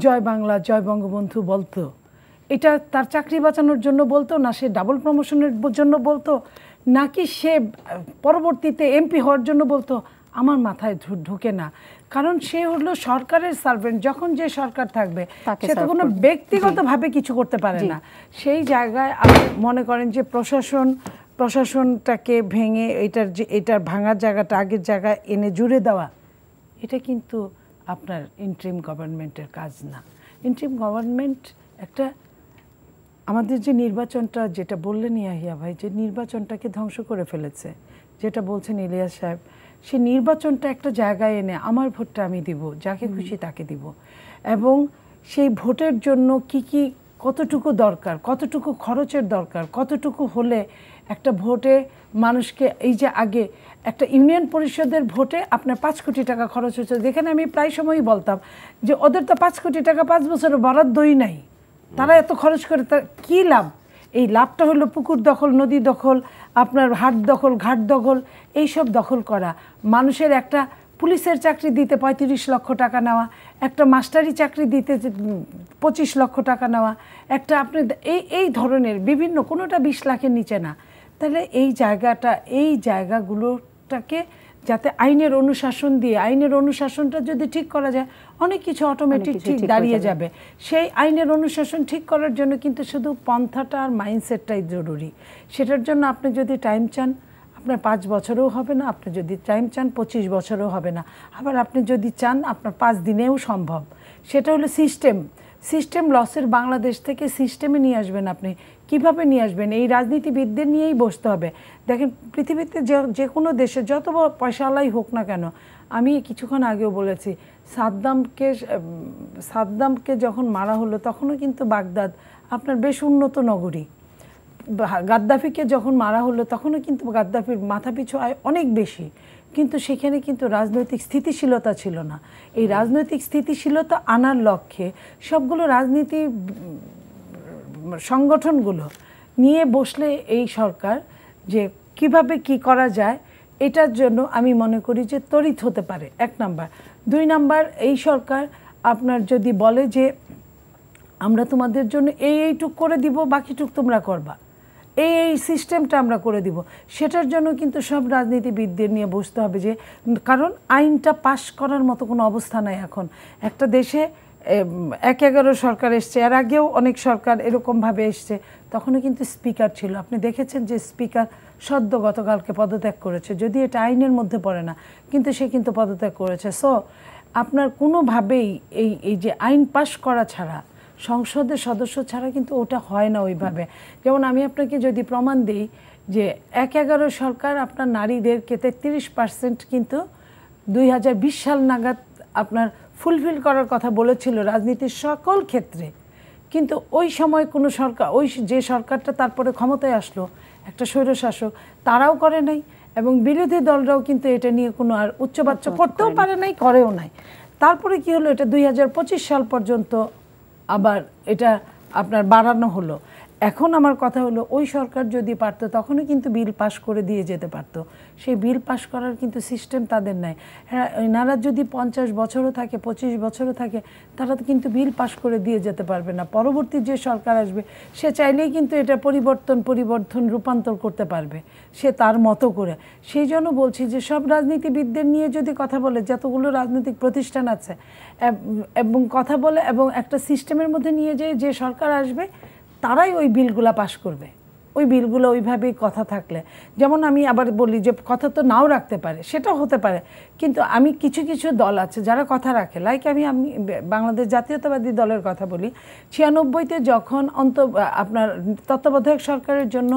জয় বাংলা, জয় বঙ্গবন্ধু বলতো, এটা তার চাকরি বাঁচানোর জন্য বলতো না, সে ডাবল প্রমোশনের জন্য বলতো, নাকি সে পরবর্তীতে এমপি হওয়ার জন্য বলতো? আমার মাথায় ঢুকে না। কারণ সে হলো সরকারের সার্ভেন্ট, যখন যে সরকার থাকবে সে তো কোনো ব্যক্তিগতভাবে কিছু করতে পারে না। সেই জায়গায় আপনি মনে করেন যে প্রশাসনটাকে ভেঙে এটার ভাঙার জায়গাটা আগের জায়গায় এনে জুড়ে দেওয়া, এটা কিন্তু আপনার ইন্টারিম গভর্নমেন্টের কাজ না। ইন্টারিম গভর্নমেন্ট একটা, আমাদের যে নির্বাচনটা, যেটা বললেন ইয়াহিয়া ভাই, যে নির্বাচনটাকে ধ্বংস করে ফেলেছে, যেটা বলছেন ইলিয়াস সাহেব, সে নির্বাচনটা একটা জায়গায় এনে আমার ভোটটা আমি দিব, যাকে খুশি তাকে দিব, এবং সেই ভোটের জন্য কি কতটুকু দরকার, কতটুকু খরচের দরকার, কতটুকু হলে একটা ভোটে মানুষকে, এই যে আগে একটা ইউনিয়ন পরিষদের ভোটে আপনার 5 কোটি টাকা খরচ হচ্ছে, যেখানে আমি প্রায় সময়ই বলতাম যে ওদের তো 5 কোটি টাকা 5 বছরের বরাদ্দই নাই, তারা এত খরচ করে তার কী লাভ? এই লাভটা হলো পুকুর দখল, নদী দখল, আপনার হাট দখল, ঘাট দখল, এইসব দখল করা। মানুষের একটা পুলিশের চাকরি দিতে 35 লক্ষ টাকা নেওয়া, একটা মাস্টারি চাকরি দিতে 25 লক্ষ টাকা নেওয়া, একটা আপনি এই ধরনের বিভিন্ন, কোনোটা 20 লাখের নিচে না। তাহলে এই জায়গাগুলোটাকে যাতে আইনের অনুশাসন দিয়ে, আইনের অনুশাসনটা যদি ঠিক করা যায়, অনেক কিছু অটোমেটিক ঠিক দাঁড়িয়ে যাবে। সেই আইনের অনুশাসন ঠিক করার জন্য কিন্তু শুধু পন্থাটা আর মাইন্ডসেটটাই জরুরি। সেটার জন্য আপনি যদি টাইম চান, আপনার 5 বছরেও হবে না, আপনি যদি টাইম চান 25 বছরেও হবে না, আবার আপনি যদি চান আপনার 5 দিনেও সম্ভব। সেটা হলো সিস্টেম লসের বাংলাদেশ থেকে সিস্টেমে নিয়ে আসবেন আপনি কিভাবে নিয়ে আসবেন? এই রাজনীতিবিদদের নিয়েই বসতে হবে। দেখেন পৃথিবীতে যে কোনো দেশে যত বড় পয়সাওয়ালাই হোক না কেন, আমি কিছুক্ষণ আগেও বলেছি সাদ্দামকে যখন মারা হলো তখনও কিন্তু বাগদাদ আপনার বেশ উন্নত নগরী। গাদ্দাফিকে যখন মারা হলো তখনও কিন্তু গাদ্দাফির মাথাপিছু আয় অনেক বেশি, কিন্তু সেখানে কিন্তু রাজনৈতিক স্থিতিশীলতা ছিল না। এই রাজনৈতিক স্থিতিশীলতা আনার লক্ষ্যে সবগুলো রাজনীতি সংগঠনগুলো নিয়ে বসলে এই সরকার যে কিভাবে কি করা যায় এটার জন্য আমি মনে করি যে তড়িৎ হতে পারে, 1 নাম্বার। 2 নাম্বার, এই সরকার আপনার যদি বলে যে আমরা তোমাদের জন্য এইটুক করে দিব, বাকিটুক তোমরা করবা, এই সিস্টেমটা আমরা করে দিব, সেটার জন্য কিন্তু সব রাজনীতিবিদদের নিয়ে বসতে হবে। যে কারণ আইনটা পাশ করার মতো কোনো অবস্থা নাই এখন একটা দেশে। 1/11 সরকার এসছে, এর আগেও অনেক সরকার এরকমভাবে এসছে, তখনও কিন্তু স্পিকার ছিল। আপনি দেখেছেন যে স্পিকার সদ্য গতকালকে পদত্যাগ করেছে, যদি এটা আইনের মধ্যে পড়ে না, কিন্তু সে কিন্তু পদত্যাগ করেছে। সো আপনার কোনোভাবেই এই যে আইন পাশ করা ছাড়া, সংসদের সদস্য ছাড়া কিন্তু ওটা হয় না ওইভাবে। যেমন আমি আপনাকে যদি প্রমাণ দিই যে 1/11 সরকার আপনার নারীদেরকে 33% কিন্তু 2020 সাল নাগাদ আপনার ফুলফিল করার কথা বলেছিল রাজনীতির সকল ক্ষেত্রে, কিন্তু ওই সময় কোনো সরকার, যে সরকারটা তারপরে ক্ষমতায় আসলো একটা স্বৈরশাসক, তারাও করে নাই, এবং বিরোধী দলরাও কিন্তু এটা নিয়ে কোনো আর উচ্চবাচ্য করতেও পারে নাই, করেও নাই। তারপরে কি হলো, এটা 2025 সাল পর্যন্ত আবার এটা আপনার বাড়ানো হলো। এখন আমার কথা হলো ওই সরকার যদি পারতো তখনও কিন্তু বিল পাস করে দিয়ে যেতে পারতো। সেই বিল পাস করার কিন্তু সিস্টেম তাদের নাই। হ্যাঁ, এনারা যদি 50 বছরও থাকে, 25 বছরও থাকে, তারা তো কিন্তু বিল পাস করে দিয়ে যেতে পারবে না। পরবর্তী যে সরকার আসবে সে চাইলেই কিন্তু এটা পরিবর্তন রূপান্তর করতে পারবে সে তার মতো করে। সেই জন্য বলছি যে সব রাজনীতিবিদদের নিয়ে যদি কথা বলে, যতগুলো রাজনৈতিক প্রতিষ্ঠান আছে, এবং কথা বলে এবং একটা সিস্টেমের মধ্যে নিয়ে যায়, যে সরকার আসবে তারাই ওই বিলগুলা পাশ করবে। ওই বিলগুলো ওইভাবেই কথা থাকলে, যেমন আমি আবার বলি যে কথা তো নাও রাখতে পারে, সেটাও হতে পারে, কিন্তু আমি কিছু দল আছে যারা কথা রাখে। লাইক আমি বাংলাদেশ জাতীয়তাবাদী দলের কথা বলি। 96-তে যখন আপনার তত্ত্বাবধায়ক সরকারের জন্য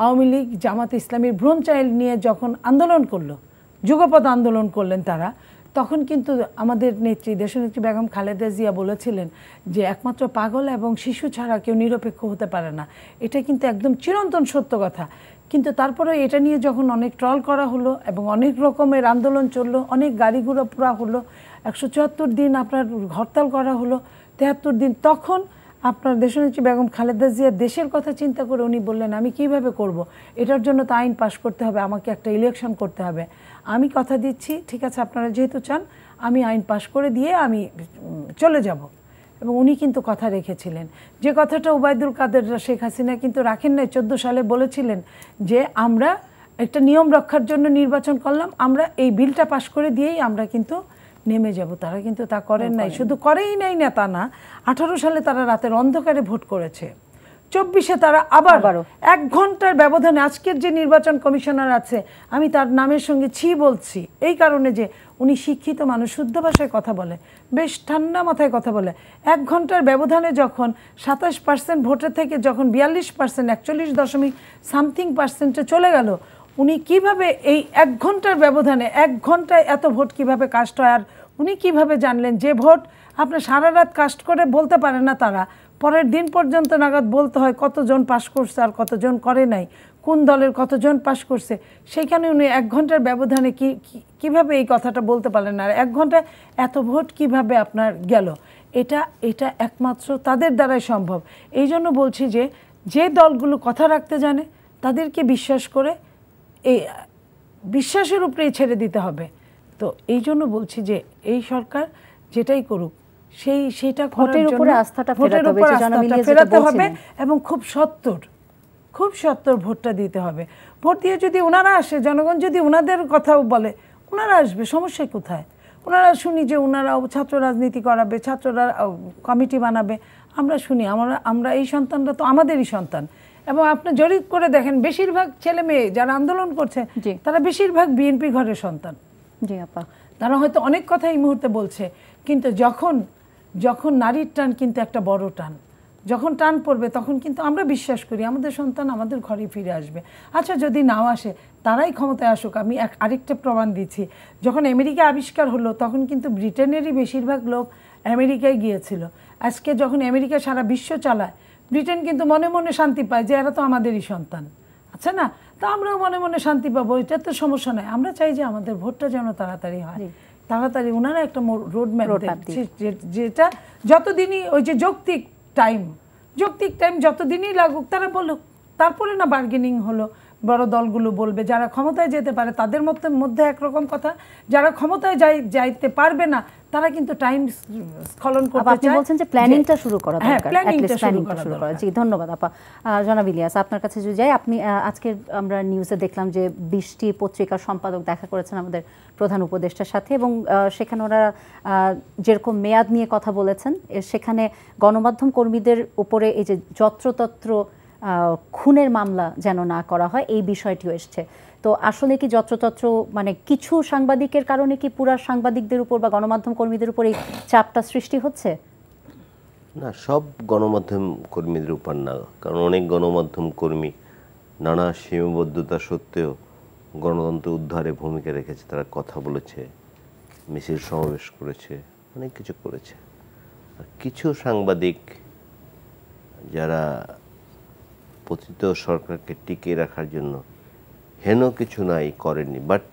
আওয়ামী লীগ, জামাত ইসলামীর ভ্রূণ চাইল্ড নিয়ে যখন আন্দোলন করলো, যুগপৎ আন্দোলন করলেন তারা, তখন কিন্তু আমাদের নেত্রী, দেশনেত্রী বেগম খালেদা জিয়া বলেছিলেন যে একমাত্র পাগল এবং শিশু ছাড়া কেউ নিরপেক্ষ হতে পারে না। এটা কিন্তু একদম চিরন্তন সত্য কথা। কিন্তু তারপরে এটা নিয়ে যখন অনেক ট্রল করা হলো এবং অনেক রকমের আন্দোলন চললো, অনেক গাড়ি ঘোড়া পোড়া হলো, 174 দিন আপনার হরতাল করা হলো, 73 দিন, তখন আপনার দেশনেত্রী বেগম খালেদা জিয়া দেশের কথা চিন্তা করে উনি বললেন আমি কিভাবে করব, এটার জন্য তো আইন পাশ করতে হবে, আমাকে একটা ইলেকশন করতে হবে। আমি কথা দিচ্ছি, ঠিক আছে আপনারা যেহেতু চান আমি আইন পাশ করে দিয়ে আমি চলে যাব। এবং উনি কিন্তু কথা রেখেছিলেন, যে কথাটা ওবায়দুল কাদের শেখ হাসিনা কিন্তু রাখেন নাই। 14 সালে বলেছিলেন যে আমরা একটা নিয়ম রক্ষার জন্য নির্বাচন করলাম, আমরা এই বিলটা পাশ করে দিয়েই আমরা কিন্তু নেমে যাব। তারা কিন্তু তা করেন নাই। শুধু করেই নাই না তা না, 18 সালে তারা রাতের অন্ধকারে ভোট করেছে, 24-এ তারা আবার 1 ঘন্টার ব্যবধানে, আজকের যে নির্বাচন কমিশনার আছে আমি তার নামের সঙ্গে ছি বলছি এই কারণে যে উনি শিক্ষিত মানুষ, শুদ্ধ ভাষায় কথা বলে, বেশ ঠান্ডা মাথায় কথা বলে। 1 ঘন্টার ব্যবধানে যখন 27% ভোটের থেকে যখন 42%, 41.something% চলে গেল, উনি কিভাবে এই 1 ঘন্টার ব্যবধানে, 1 ঘন্টায় এত ভোট কিভাবে কাস্ট হয়? আর উনি কিভাবে জানলেন যে ভোট আপনার সারা রাত কাস্ট করে বলতে পারে না, তারা পরের দিন পর্যন্ত নাগাদ বলতে হয় কতজন পাস করছে আর কতজন করে নাই, কোন দলের কতজন পাস করছে। সেইখানে উনি 1 ঘন্টার ব্যবধানে কিভাবে এই কথাটা বলতে পারলেন না? আর 1 ঘন্টায় এত ভোট কিভাবে আপনার গেল? এটা একমাত্র তাদের দ্বারাই সম্ভব। এই জন্য বলছি যে দলগুলো কথা রাখতে জানে তাদেরকে বিশ্বাস করে এই বিশ্বাসের উপরেই ছেড়ে দিতে হবে। তো এই জন্য বলছি যে এই সরকার যেটাই করুক সেইটা ভোটের উপরে আস্থাটা ফেরাতে হবে এবং খুব সত্তর ভোটটা দিতে হবে। ভোট দিয়ে যদি ওনারা আসে, জনগণ যদি ওনাদের কথাও বলে, ওনারা আসবে, সমস্যা কোথায়? ওনারা শুনি যে ওনারাও ছাত্র রাজনীতি করাবে, ছাত্ররা কমিটি বানাবে, আমরা শুনি। আমরা এই সন্তানরা তো আমাদেরই সন্তান। এবং আপনি জরিপ করে দেখেন বেশিরভাগ ছেলে মেয়ে যারা আন্দোলন করছে তারা বেশিরভাগ বিএনপি ঘরের সন্তান। জি আপা, তারা হয়তো অনেক কথা এই মুহূর্তে বলছে, কিন্তু যখন যখন নারীর টান কিন্তু একটা বড় টান, যখন টান পড়বে তখন কিন্তু আমরা বিশ্বাস করি আমাদের সন্তান আমাদের ঘরে ফিরে আসবে। আচ্ছা যদি নাও আসে, তারাই ক্ষমতায় আসুক। আমি আরেকটা প্রমাণ দিচ্ছি, যখন আমেরিকা আবিষ্কার হলো তখন কিন্তু ব্রিটেনেরই বেশিরভাগ লোক আমেরিকায় গিয়েছিল। আজকে যখন আমেরিকা সারা বিশ্ব চালায়, ব্রিটেন কিন্তু মনে মনে শান্তি পায় যে এরা তো আমাদেরই সন্তান, আচ্ছা না? তো আমরাও মনে মনে শান্তি পাবো, এটা তো সমস্যা নয়। আমরা চাই যে আমাদের ভোটটা যেন তাড়াতাড়ি হয়, তাড়াতাড়ি। ওনারা একটা রোড ম্যাপ দিচ্ছে, যেটা যতদিনই ওই যে যৌক্তিক টাইম যতদিনই লাগুক তারা বলুক, তারপরে না বার্গেনিং হলো, বড় দলগুলো বলবে, যারা ক্ষমতায় যেতে পারে তাদের মধ্যে একরকম কথা, যারা ক্ষমতায় যাইতে পারবে না তারা কিন্তু টাইম স্খলন করতে চায়। আপনি বলছেন যে প্ল্যানিংটা শুরু করা দরকার, প্ল্যানিংটা শুরু করা দরকার। জি, ধন্যবাদ আপা। জনাব ইলিয়াস, আপনার কাছে যদি যাই, আপনি আজকে আমরা নিউজে দেখলাম যে 20টি পত্রিকার সম্পাদক দেখা করেছেন আমাদের প্রধান উপদেষ্টার সাথে, এবং সেখানে ওনারা যেরকম মেয়াদ নিয়ে কথা বলেছেন, সেখানে গণমাধ্যম কর্মীদের উপরে এই যে যত্রতত্র খুনের মামলা যেন না করা হয়, এই বিষয়টিও এসছে। তো আসলে কি যত্রতত্র মানে কিছু সাংবাদিকের কারণে কি পুরা সাংবাদিকদের উপর বা গণমাধ্যম কর্মীদের উপর এই চাপটা সৃষ্টি হচ্ছে? না, সব গণমাধ্যম কর্মীদের উপর না, কারণ অনেক গণমাধ্যম কর্মী নানা সীমাবদ্ধতা সত্ত্বেও গণতন্ত্র উদ্ধারে ভূমিকা রেখেছে। তারা কথা বলেছে, মিছিল সমাবেশ করেছে, অনেক কিছু করেছে। আর কিছু সাংবাদিক যারা পতিত সরকারকে টিকিয়ে রাখার জন্য হেন কিছু নাই করেননি। বাট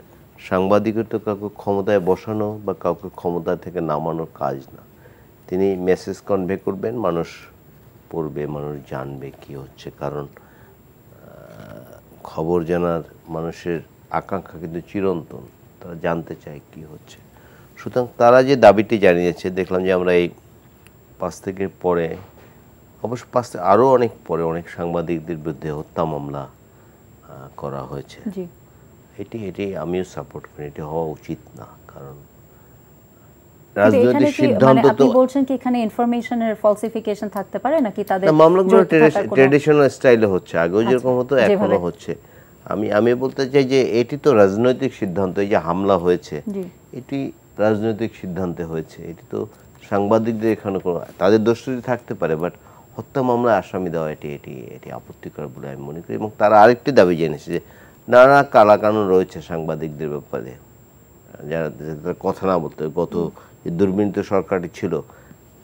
সাংবাদিকতা কাউকে ক্ষমতায় বসানো বা কাউকে ক্ষমতা থেকে নামানোর কাজ না। তিনি মেসেজ কনভে করবেন, মানুষ পড়বে, মানুষ জানবে কি হচ্ছে। কারণ খবর জানার মানুষের আকাঙ্ক্ষা কিন্তু চিরন্তন, তারা জানতে চায় কি হচ্ছে। সুতরাং তারা যে দাবিটি জানিয়েছে, দেখলাম যে আমরা এই 5 তারিখের পরে, অবশ্য 5 তারিখ আরও অনেক পরে অনেক সাংবাদিকদের বিরুদ্ধে হত্যা মামলা করা হয়েছে। এটি আমিও সাপোর্ট করি, এটি হওয়া উচিত না। কারণ রাজনৈতিক সিদ্ধান্ত তো, আপনি বলছেন কি এখানে ইনফরমেশনের ফলসিফিকেশন থাকতে পারে নাকি? তাদের মামলাগুলো ট্র্যাডিশনাল স্টাইলে হচ্ছে, আগেও যেরকম হতো এখনো হচ্ছে। আমি বলতে চাই যে এটি তো রাজনৈতিক সিদ্ধান্ত। এই যে হামলা হয়েছে, এটি রাজনৈতিক সিদ্ধান্তে হয়েছে। এটি তো সাংবাদিকদের এখানে কোনো, তাদের দোষ থাকতে পারে, বাট হত্যা মামলায় আসামি দেওয়া এটি আপত্তিকর বলে আমি মনে করি। এবং তারা আরেকটি দাবি জেনেছে যে নানা কালাকানুন রয়েছে সাংবাদিকদের ব্যাপারে, যারা কথা না বলতে। গত যে দুর্নীতি সরকারটি ছিল,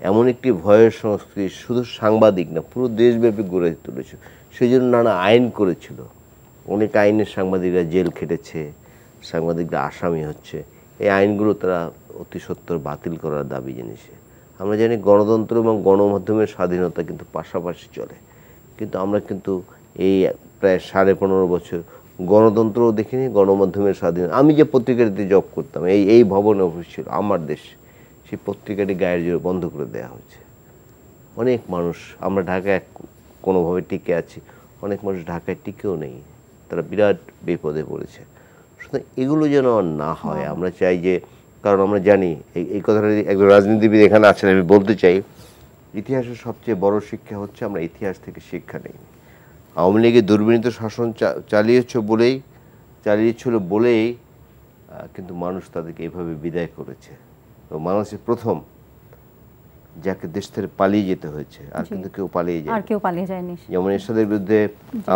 এমন একটি ভয়ের সংস্কৃতি শুধু সাংবাদিক না, পুরো দেশব্যাপী গড়ে তুলেছে। সেই জন্য নানা আইন করেছিল, অনেক আইনের সাংবাদিকরা জেল খেটেছে, সাংবাদিকরা আসামি হচ্ছে। এই আইনগুলো তারা অতি সত্বর বাতিল করার দাবি জেনেছে। আমরা জানি গণতন্ত্র এবং গণমাধ্যমের স্বাধীনতা কিন্তু পাশাপাশি চলে, কিন্তু আমরা কিন্তু এই প্রায় 15.5 বছর গণতন্ত্রও দেখিনি, গণমাধ্যমের স্বাধীনতা। আমি যে পত্রিকাটিতে জব করতাম, এই ভবনে অফিস ছিল আমার দেশ, সেই পত্রিকাটি গায়ের জোরে বন্ধ করে দেওয়া হয়েছে। অনেক মানুষ, আমরা ঢাকায় কোনোভাবে টিকে আছি, অনেক মানুষ ঢাকায় টিকেও নেই, তারা বিরাট বিপদে পড়েছে। সুতরাং এগুলো যেন না হয় আমরা চাই যে, কারণ আমরা জানি এই কথাটা একজন রাজনীতিবিদ এখানে আছেন, আমি বলতে চাই ইতিহাসের সবচেয়ে বড় শিক্ষা হচ্ছে আমরা ইতিহাস থেকে শিক্ষা নেই। আওয়ামী লীগের দুর্বিনীত শাসন চালিয়েছিল বলেই কিন্তু মানুষ তাদেরকে এইভাবে বিদায় করেছে। তো মানুষের প্রথম যাকে দেশ থেকে পালিয়ে যেতে হয়েছে, আর কিন্তু কেউ পালিয়ে যায়নি। যেমন এরশাদের বিরুদ্ধে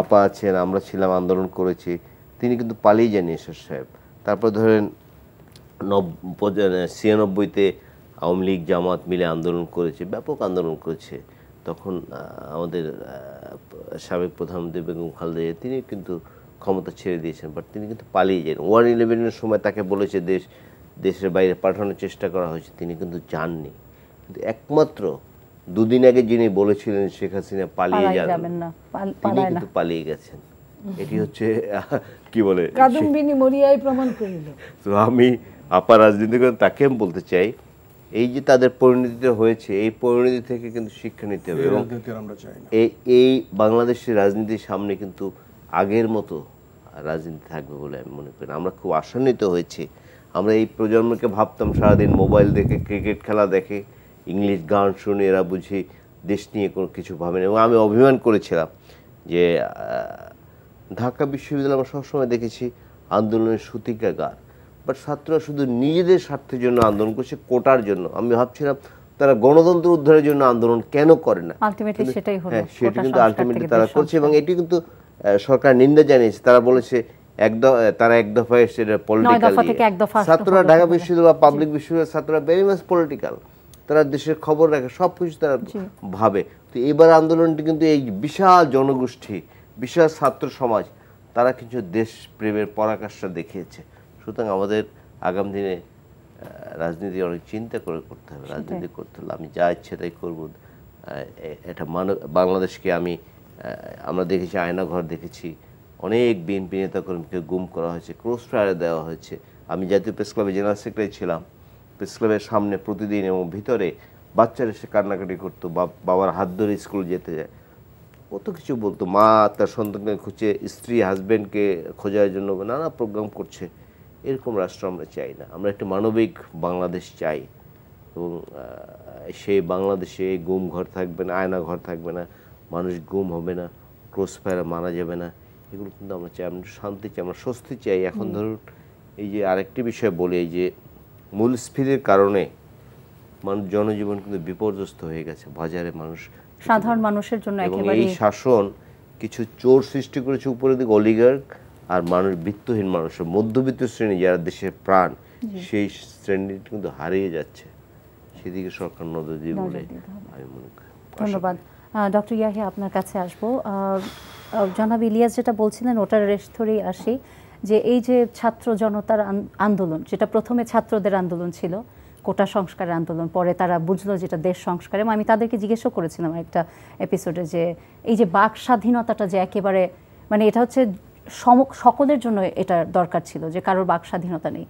আপা আছেন, আমরা ছিলাম, আন্দোলন করেছি, তিনি কিন্তু পালিয়ে যাননি এরশাদ সাহেব। তারপর ধরেন 96-তে আওয়ামী লীগ জামাত মিলে আন্দোলন করেছে, ব্যাপক আন্দোলন করেছে। তখন আমাদের সাবেক প্রধানমন্ত্রী বেগম খালেদা জিয়া তিনি কিন্তু ক্ষমতা ছেড়ে দিয়েছেন, বাট তিনি কিন্তু পালিয়ে যান। 1/11-এর সময় তাকে বলেছে দেশের বাইরে পাঠানোর চেষ্টা করা হয়েছে, তিনি কিন্তু যাননি। কিন্তু একমাত্র 2 দিন আগে যিনি বলেছিলেন শেখ হাসিনা পালিয়ে যাবেন না, তিনি কিন্তু পালিয়ে গেছেন। এটি হচ্ছে কি বলে, কাদম্বিনী মরিয়ায় প্রমাণ করিল। তো আমি আপা রাজনীতি করে তাকে আমি বলতে চাই, এই যে তাদের পরিণতিতে হয়েছে, এই পরিণতি থেকে কিন্তু শিক্ষা নিতে হবে। এবং এই বাংলাদেশের রাজনীতির সামনে কিন্তু আগের মতো রাজনীতি থাকবে বলে আমি মনে করি। আমরা খুব আশান্বিত হয়েছি। আমরা এই প্রজন্মকে ভাবতাম সারাদিন মোবাইল দেখে, ক্রিকেট খেলা দেখে, ইংলিশ গান শুনে এরা বুঝি দেশ নিয়ে কোনো কিছু ভাবে না। এবং আমি অভিমান করেছিলাম যে ঢাকা বিশ্ববিদ্যালয়ে আমরা সবসময় দেখেছি আন্দোলনের সূতিকাগার, বাট ছাত্ররা শুধু নিজেদের স্বার্থের জন্য আন্দোলন করছে, কোটার জন্য। আমি ভাবছিলাম তারা গণতন্ত্র উদ্ধারের জন্য আন্দোলন কেন করে না? আলটিমেটলি সেটাই হলো, হ্যাঁ, সেটা কিন্তু আলটিমেটলি তারা করছে এবং এটি কিন্তু সরকার নিন্দা জানিয়েছে। তারা বলেছে তারা এক দফায় সেটা পলিটিক্যাল, ছাত্ররা ঢাকা বিশ্ববিদ্যালয় বা পাবলিক বিশ্ববিদ্যালয়ের ছাত্ররা ভেরি মাচ পলিটিক্যাল, তারা দেশের খবর রাখে, সবকিছু তারা ভাবে। তো এবার আন্দোলনটি কিন্তু এই বিশাল জনগোষ্ঠী, বিশাল ছাত্র সমাজ, তারা কিছু দেশ প্রেমের পরাকাষ্ঠা দেখিয়েছে। সুতরাং আমাদের আগামী দিনে রাজনীতি অনেক চিন্তা করে করতে হবে। রাজনীতি করতে হলে আমি যা ইচ্ছে তাই করব, এটা বাংলাদেশকে আমরা দেখেছি, আয়নাঘর দেখেছি, অনেক বিএনপি নেতাকর্মীকে গুম করা হয়েছে, ক্রস ফায়ারে দেওয়া হয়েছে। আমি জাতীয় প্রেস ক্লাবে জেনারেল সেক্রেটারি ছিলাম, প্রেস ক্লাবের সামনে প্রতিদিন এবং ভিতরে বাচ্চারা এসে কান্নাকাটি করতো, বাবার হাত ধরে স্কুল যেতে যায়, কত কিছু বলতো, মা তার সন্তানকে খুঁজে, স্ত্রী হাজব্যান্ডকে খোঁজার জন্য নানা প্রোগ্রাম করছে। এরকম রাষ্ট্র আমরা চাই না, আমরা একটা মানবিক বাংলাদেশ চাই। এবং সেই বাংলাদেশে গুম ঘর থাকবে না, আয়না ঘর থাকবে না, মানুষ গুম হবে না, ক্রস ফায়ারে মারা যাবে না, এগুলো কিন্তু আমরা চাই। আমরা শান্তি চাই, আমরা স্বস্তি চাই। এখন ধরুন এই যে আরেকটি বিষয় বলি, এই যে মূল্যস্ফীতির কারণে জনজীবন কিন্তু বিপর্যস্ত হয়ে গেছে, বাজারে মানুষ, সাধারণ মানুষের জন্য একেবারে এই শাসন কিছু চোর সৃষ্টি করেছে উপরের দিকে, অলিগার্ক, আর মানুষ, বিত্তহীন মানুষের, মধ্যবিত্ত শ্রেণী যারা দেশের প্রাণ, সেই শ্রেণী কিন্তু হারিয়ে যাচ্ছে। সেদিকে সরকার নজর দিয়ে বলে আমি মনে করি। ধন্যবাদ। ডক্টর ইয়াহিয়া, আপনার কাছে আসবো। জনাব ইলিয়াস যেটা বলছিলেন ওটার রেশ ধরেই আসি, যে এই যে ছাত্র জনতার আন্দোলন, যেটা প্রথমে ছাত্রদের আন্দোলন ছিল, কোটা সংস্কারের আন্দোলন, পরে তারা বুঝলো যেটা দেশ সংস্কার। এবং আমি তাদেরকে জিজ্ঞেসও করেছিলাম একটা এপিসোডে যে এই যে বাক স্বাধীনতাটা যে একেবারে, মানে এটা হচ্ছে সকলের জন্য এটা দরকার ছিল, যে কারোর বাক স্বাধীনতা নেই।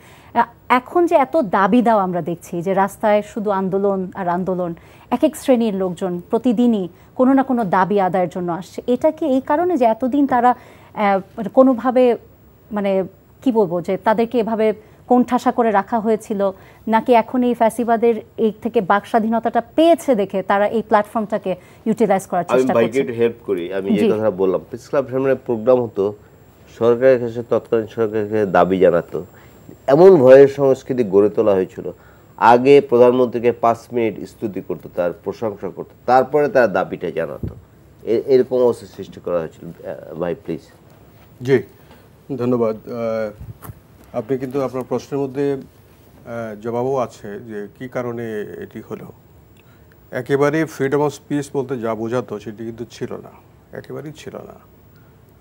এখন যে এত দাবি দাও আমরা দেখছি, যে রাস্তায় শুধু আন্দোলন আর আন্দোলন, এক এক শ্রেণীর লোকজন প্রতিদিনই কোনো না কোনো দাবি আদায়ের জন্য আসছে। এটা কি এই কারণে যে এতদিন তারা কোনোভাবে, মানে কি বলবো, যে তাদেরকে এভাবে কোণঠাসা করে রাখা হয়েছিল, নাকি এখন এই ফ্যাসিবাদের এই থেকে বাক স্বাধীনতাটা পেয়েছে দেখে তারা এই প্ল্যাটফর্মটাকে ইউটিলাইজ করার চেষ্টা করছে? আমি ভাইকে একটু হেল্প করি। আমি যে কথা বললাম, প্রেস ক্লাব সামনে প্রোগ্রাম হতো, সরকারের কাছে, তৎকালীন সরকারের কাছে দাবি জানাতো, এমন ভয়ের সংস্কৃতি গড়ে তোলা হয়েছিল। আগে প্রধানমন্ত্রীকে 5 মিনিট স্তুতি করতো, তার প্রশংসা করতো, তারপরে তার দাবিটা জানাতো। এরকম অবস্থা সৃষ্টি করা হয়েছিল। ভাই প্লিজ। জি, ধন্যবাদ। আপনি কিন্তু আপনার প্রশ্নের মধ্যে জবাবও আছে যে কি কারণে এটি হলো। একেবারেই ফ্রিডম অফ স্পিচ বলতে যা বোঝাতো সেটি কিন্তু ছিল না, একেবারেই ছিল না।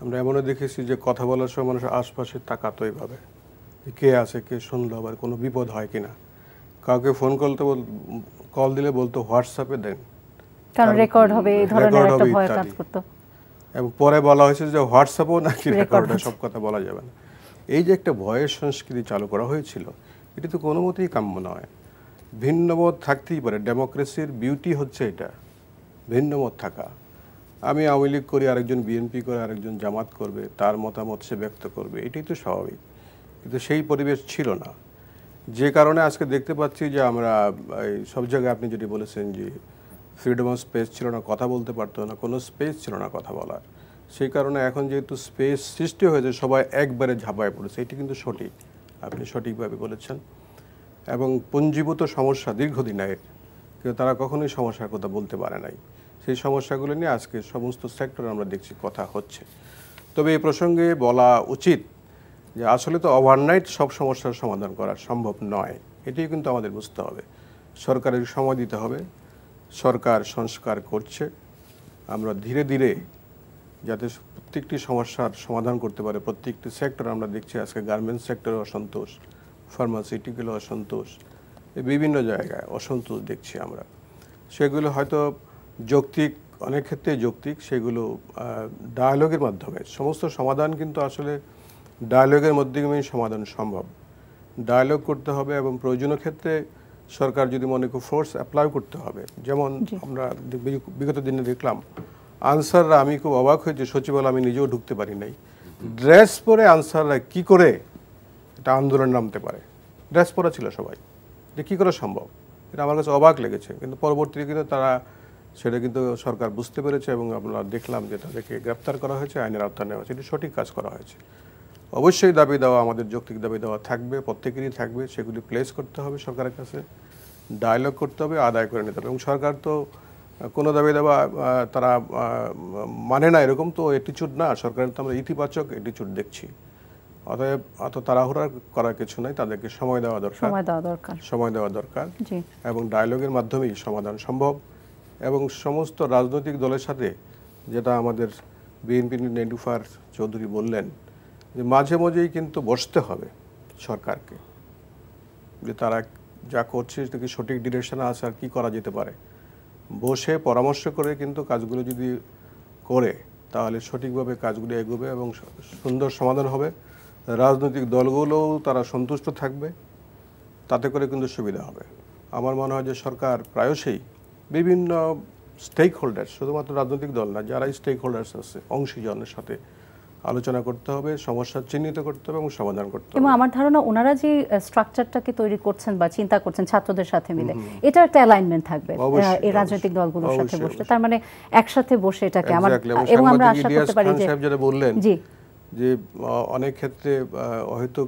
আমরা এমনও দেখেছি যে কথা বলার সময় মানুষ আশপাশে তাকাতো এইভাবে, কে আছে, কে শুনলো, আবার কোনো বিপদ হয় কিনা। কাউকে ফোন কল দিলে বলতো হোয়াটসঅ্যাপে দেন, কারণ রেকর্ড হবে, এই ধরনের একটা ভয় কাজ করতো। এবং পরে বলা হয়েছে যে হোয়াটসঅ্যাপও নাকি রেকর্ড, সব কথা বলা যাবে না। এই যে একটা ভয়ের সংস্কৃতি চালু করা হয়েছিল, এটি তো কোনো মতেই কাম্য নয়। ভিন্নমত থাকতেই পারে, ডেমোক্রেসির বিউটি হচ্ছে এটা, ভিন্নমত থাকা। আমি আওয়ামী লীগ করি, আরেকজন বিএনপি করে, আরেকজন জামাত করবে, তার মতামত সে ব্যক্ত করবে, এটাই তো স্বাভাবিক। কিন্তু সেই পরিবেশ ছিল না, যে কারণে আজকে দেখতে পাচ্ছি যে আমরা সব জায়গায়, আপনি যেটি বলেছেন যে ফ্রিডম অফ স্পেস ছিল না, কথা বলতে পারতো না, কোনো স্পেস ছিল না কথা বলার। সেই কারণে এখন যেহেতু স্পেস সৃষ্টি হয়েছে, সবাই একবারে ঝাঁপায় পড়েছে, এটি কিন্তু সঠিক, আপনি সঠিকভাবে বলেছেন। এবং পুঞ্জীভূত সমস্যা দীর্ঘদিনের, কিন্তু তারা কখনোই সমস্যার কথা বলতে পারে নাই। সেই সমস্যাগুলো নিয়ে আজকে সমস্ত সেক্টরে আমরা দেখছি কথা হচ্ছে। তবে এই প্রসঙ্গে বলা উচিত যে আসলে তো ওভারনাইট সব সমস্যার সমাধান করা সম্ভব নয়, এটাই কিন্তু আমাদের বুঝতে হবে। সরকারের সময় দিতে হবে, সরকার সংস্কার করছে, আমরা ধীরে ধীরে যাতে প্রত্যেকটি সমস্যার সমাধান করতে পারে। প্রত্যেকটি সেক্টর আমরা দেখছি আজকে, গার্মেন্টস সেক্টরে অসন্তোষ, ফার্মাসিউটিক্যাল অসন্তোষ, বিভিন্ন জায়গায় অসন্তোষ দেখছি আমরা। সেগুলো হয়তো যৌক্তিক, অনেক ক্ষেত্রে যৌক্তিক, সেগুলো ডায়ালগের মাধ্যমে সমস্ত সমাধান কিন্তু আসলে ডায়ালগের মাধ্যমে সমাধান সম্ভব। ডায়ালগ করতে হবে এবং প্রয়োজনীয় ক্ষেত্রে সরকার যদি মনে করে ফোর্স অ্যাপ্লাই করতে হবে। যেমন আমরা বিগত দিনে দেখলাম আনসাররা, আমি খুব অবাক হয়েছি, সচিবালয় আমি নিজেও ঢুকতে পারি নাই, ড্রেস পরে আনসাররা কি করে এটা আন্দোলন নামতে পারে। ড্রেস পরা ছিল সবাই, যে কী করে সম্ভব, এটা আমার কাছে অবাক লেগেছে। কিন্তু পরবর্তীতে কিন্তু তারা সেটা কিন্তু সরকার বুঝতে পেরেছে এবং আমরা দেখলাম যে তাদেরকে গ্রেপ্তার করা হয়েছে, আইনের আওতায় নেওয়া হয়েছে। এটি সঠিক কাজ করা হয়েছে। অবশ্যই দাবি দেওয়া, আমাদের যৌক্তিক দাবি দেওয়া থাকবে, প্রত্যেকেরই থাকবে, সেগুলি প্লেস করতে হবে সরকারের কাছে। ডায়ালগ করতে হবে, আদায় করে নিতে হবে। এবং সরকার তো কোনো দাবি দেওয়া তারা মানে না এরকম তো অ্যাটিচিউড না, সরকারের তো আমরা ইতিবাচক অ্যাটিচিউড দেখছি। অতএব অত তাড়াহুড়া করার কিছু নাই, তাদেরকে সময় দেওয়া দরকার এবং ডায়ালগের মাধ্যমেই সমাধান সম্ভব। এবং সমস্ত রাজনৈতিক দলের সাথে, যেটা আমাদের বিএনপি নেলুফার চৌধুরী বললেন, যে মাঝে মাঝেই কিন্তু বসতে হবে সরকারকে, যে তারা যা করছে সেটা কি সঠিক ডিরেকশনে আছে আর কি করা যেতে পারে। বসে পরামর্শ করে কিন্তু কাজগুলো যদি করে তাহলে সঠিকভাবে কাজগুলো এগোবে এবং সুন্দর সমাধান হবে। রাজনৈতিক দলগুলোও তারা সন্তুষ্ট থাকবে, তাতে করে কিন্তু সুবিধা হবে। আমার মনে হয় যে সরকার প্রায়শই বিভিন্ন স্টেক হোল্ডার, শুধুমাত্র রাজনৈতিক দল না, যারা স্টেক হোল্ডার্স আছে অংশীজনের সাথে আলোচনা করতে হবে, সমস্যা চিহ্নিত করতে হবে এবং সমাধান করতে হবে। এবং আমার ধারণা ওনারা যে স্ট্রাকচারটাকে তৈরি করছেন বা চিন্তা করছেন ছাত্রদের সাথে মিলে, এটা একটা অ্যালাইনমেন্ট থাকবে এই রাজনৈতিক দলগুলোর সাথে বসে, তার মানে একসাথে বসে এটাকে আমার, এবং আমরা আশা করতে পারি যে যেটা বললেন জি যে অনেক ক্ষেত্রে হয়তো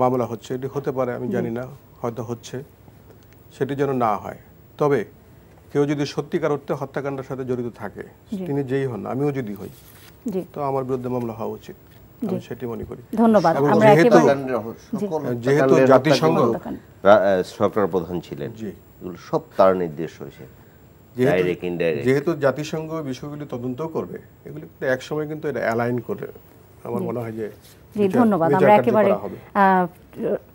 মামলা হচ্ছে, এটি হতে পারে, আমি জানি না, হয়তো হচ্ছে, সেটি যেন না হয়। তবে কেউ যদি সত্যিকার অর্থে হত্যাকাণ্ডের সাথে জড়িত থাকে, তিনি যেই হন, আমিও যদি হই, তো আমার বিরুদ্ধে মামলা হওয়া উচিত, আমি সেটি মনে করি। ধন্যবাদ। যেহেতু জাতিসংঘ সরকার প্রধান ছিলেন, সব তার নির্দেশ হয়েছে, যেহেতু জাতিসংঘ বিষয়গুলি তদন্ত করবে, এগুলি এক সময় কিন্তু এটা অ্যালাইন করে আমার মনে হয় যে। জি ধন্যবাদ। আমরা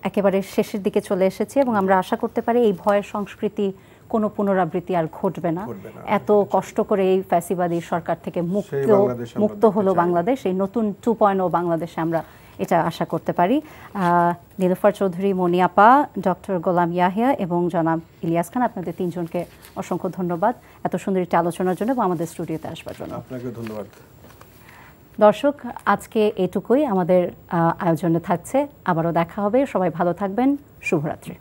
একেবারে শেষের দিকে চলে এসেছি এবং আমরা আশা করতে পারি এই ভয়ের সংস্কৃতি কোনো পুনরাবৃত্তি আর ঘটবে না। এত কষ্ট করে এই ফ্যাসিবাদী সরকার থেকে মুক্ত হলো বাংলাদেশ, এই নতুন 2.0 বাংলাদেশে আমরা এটা আশা করতে পারি। নীলুফার চৌধুরী, মনি আপা, ডক্টর গোলাম ইয়াহিয়া এবং জনাব ইলিয়াস খান, আপনাদের তিনজনকে অসংখ্য ধন্যবাদ এত সুন্দর একটি আলোচনার জন্য এবং আমাদের স্টুডিওতে আসবার জন্য। আপনাকে ধন্যবাদ। দর্শক, আজকে এটুকুই আমাদের আয়োজনে থাকছে, আবারও দেখা হবে। সবাই ভালো থাকবেন, শুভরাত্রি।